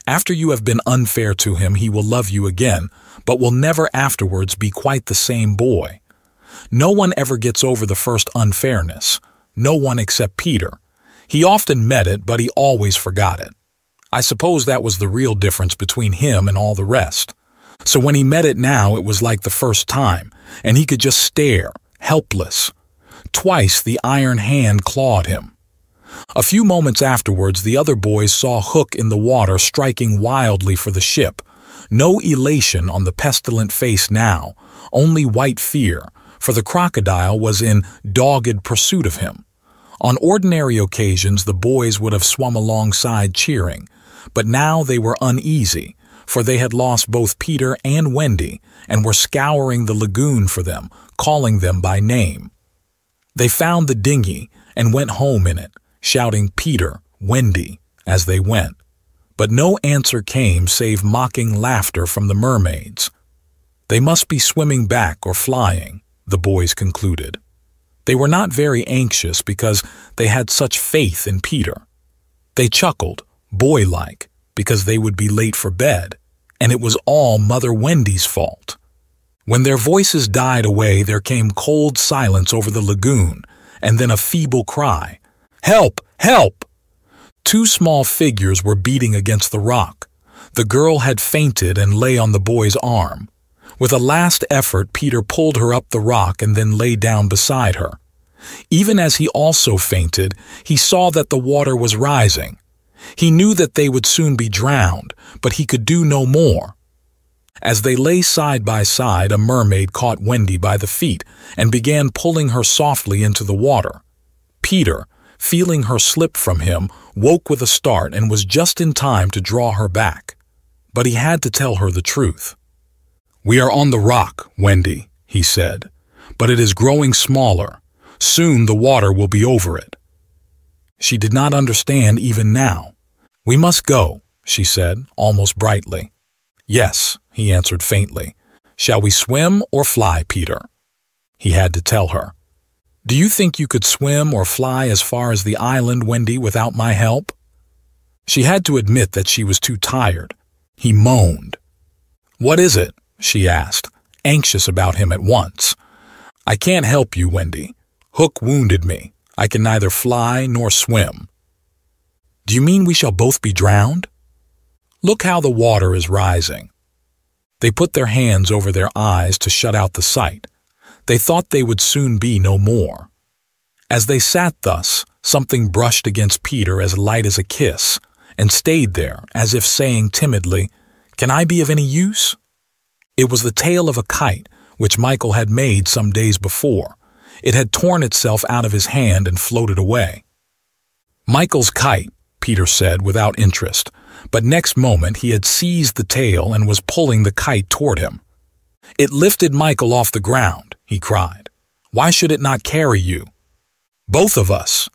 After you have been unfair to him, he will love you again, but will never afterwards be quite the same boy. No one ever gets over the first unfairness. No one except Peter. He often met it, but he always forgot it. I suppose that was the real difference between him and all the rest. So when he met it now, it was like the first time, and he could just stare, helpless. Twice the iron hand clawed him. A few moments afterwards, the other boys saw Hook in the water striking wildly for the ship. No elation on the pestilent face now, only white fear, for the crocodile was in dogged pursuit of him. On ordinary occasions, the boys would have swum alongside cheering, but now they were uneasy, for they had lost both Peter and Wendy and were scouring the lagoon for them, calling them by name. They found the dinghy and went home in it, shouting Peter, Wendy, as they went. But no answer came save mocking laughter from the mermaids. They must be swimming back or flying, the boys concluded. They were not very anxious because they had such faith in Peter. They chuckled, boy-like, because they would be late for bed, and it was all Mother Wendy's fault. When their voices died away, there came cold silence over the lagoon, and then a feeble cry, "Help! Help!" Two small figures were beating against the rock. The girl had fainted and lay on the boy's arm. With a last effort, Peter pulled her up the rock and then lay down beside her. Even as he also fainted, he saw that the water was rising. He knew that they would soon be drowned, but he could do no more. As they lay side by side, a mermaid caught Wendy by the feet and began pulling her softly into the water. Peter, feeling her slip from him, woke with a start and was just in time to draw her back. But he had to tell her the truth. "We are on the rock, Wendy," he said, "but it is growing smaller. Soon the water will be over it." She did not understand even now. "We must go," she said, almost brightly. "Yes," he answered faintly. "Shall we swim or fly, Peter?" He had to tell her. "Do you think you could swim or fly as far as the island, Wendy, without my help?" She had to admit that she was too tired. He moaned. "What is it?" she asked, anxious about him at once. "I can't help you, Wendy. Hook wounded me. I can neither fly nor swim." "Do you mean we shall both be drowned?" "Look how the water is rising." They put their hands over their eyes to shut out the sight. They thought they would soon be no more. As they sat thus, something brushed against Peter as light as a kiss, and stayed there, as if saying timidly, "Can I be of any use?" It was the tail of a kite, which Michael had made some days before. It had torn itself out of his hand and floated away. "Michael's kite," Peter said without interest, but next moment he had seized the tail and was pulling the kite toward him. "It lifted Michael off the ground," he cried. "Why should it not carry you?" "Both of us."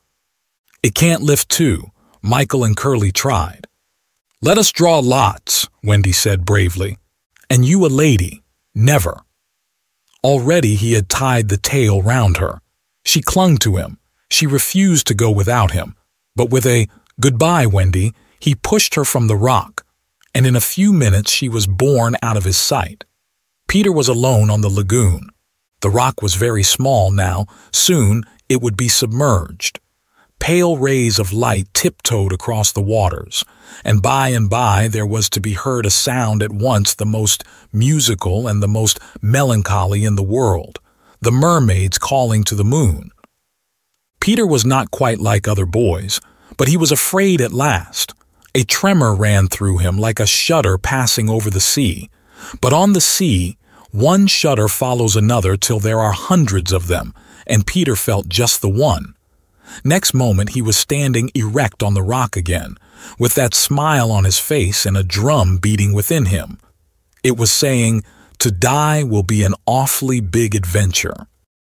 "It can't lift two," Michael and Curly tried. "Let us draw lots," Wendy said bravely. "And you a lady, never." Already he had tied the tail round her. She clung to him. She refused to go without him. But with a "Goodbye, Wendy," he pushed her from the rock, and in a few minutes she was borne out of his sight. Peter was alone on the lagoon. The rock was very small now. Soon it would be submerged. Pale rays of light tiptoed across the waters, and by there was to be heard a sound at once the most musical and the most melancholy in the world, the mermaids calling to the moon. Peter was not quite like other boys, But he was afraid at last. A tremor ran through him like a shudder passing over the sea. But on the sea, one shudder follows another till there are hundreds of them, and Peter felt just the one. Next moment he was standing erect on the rock again, with that smile on his face and a drum beating within him. It was saying, "To die will be an awfully big adventure."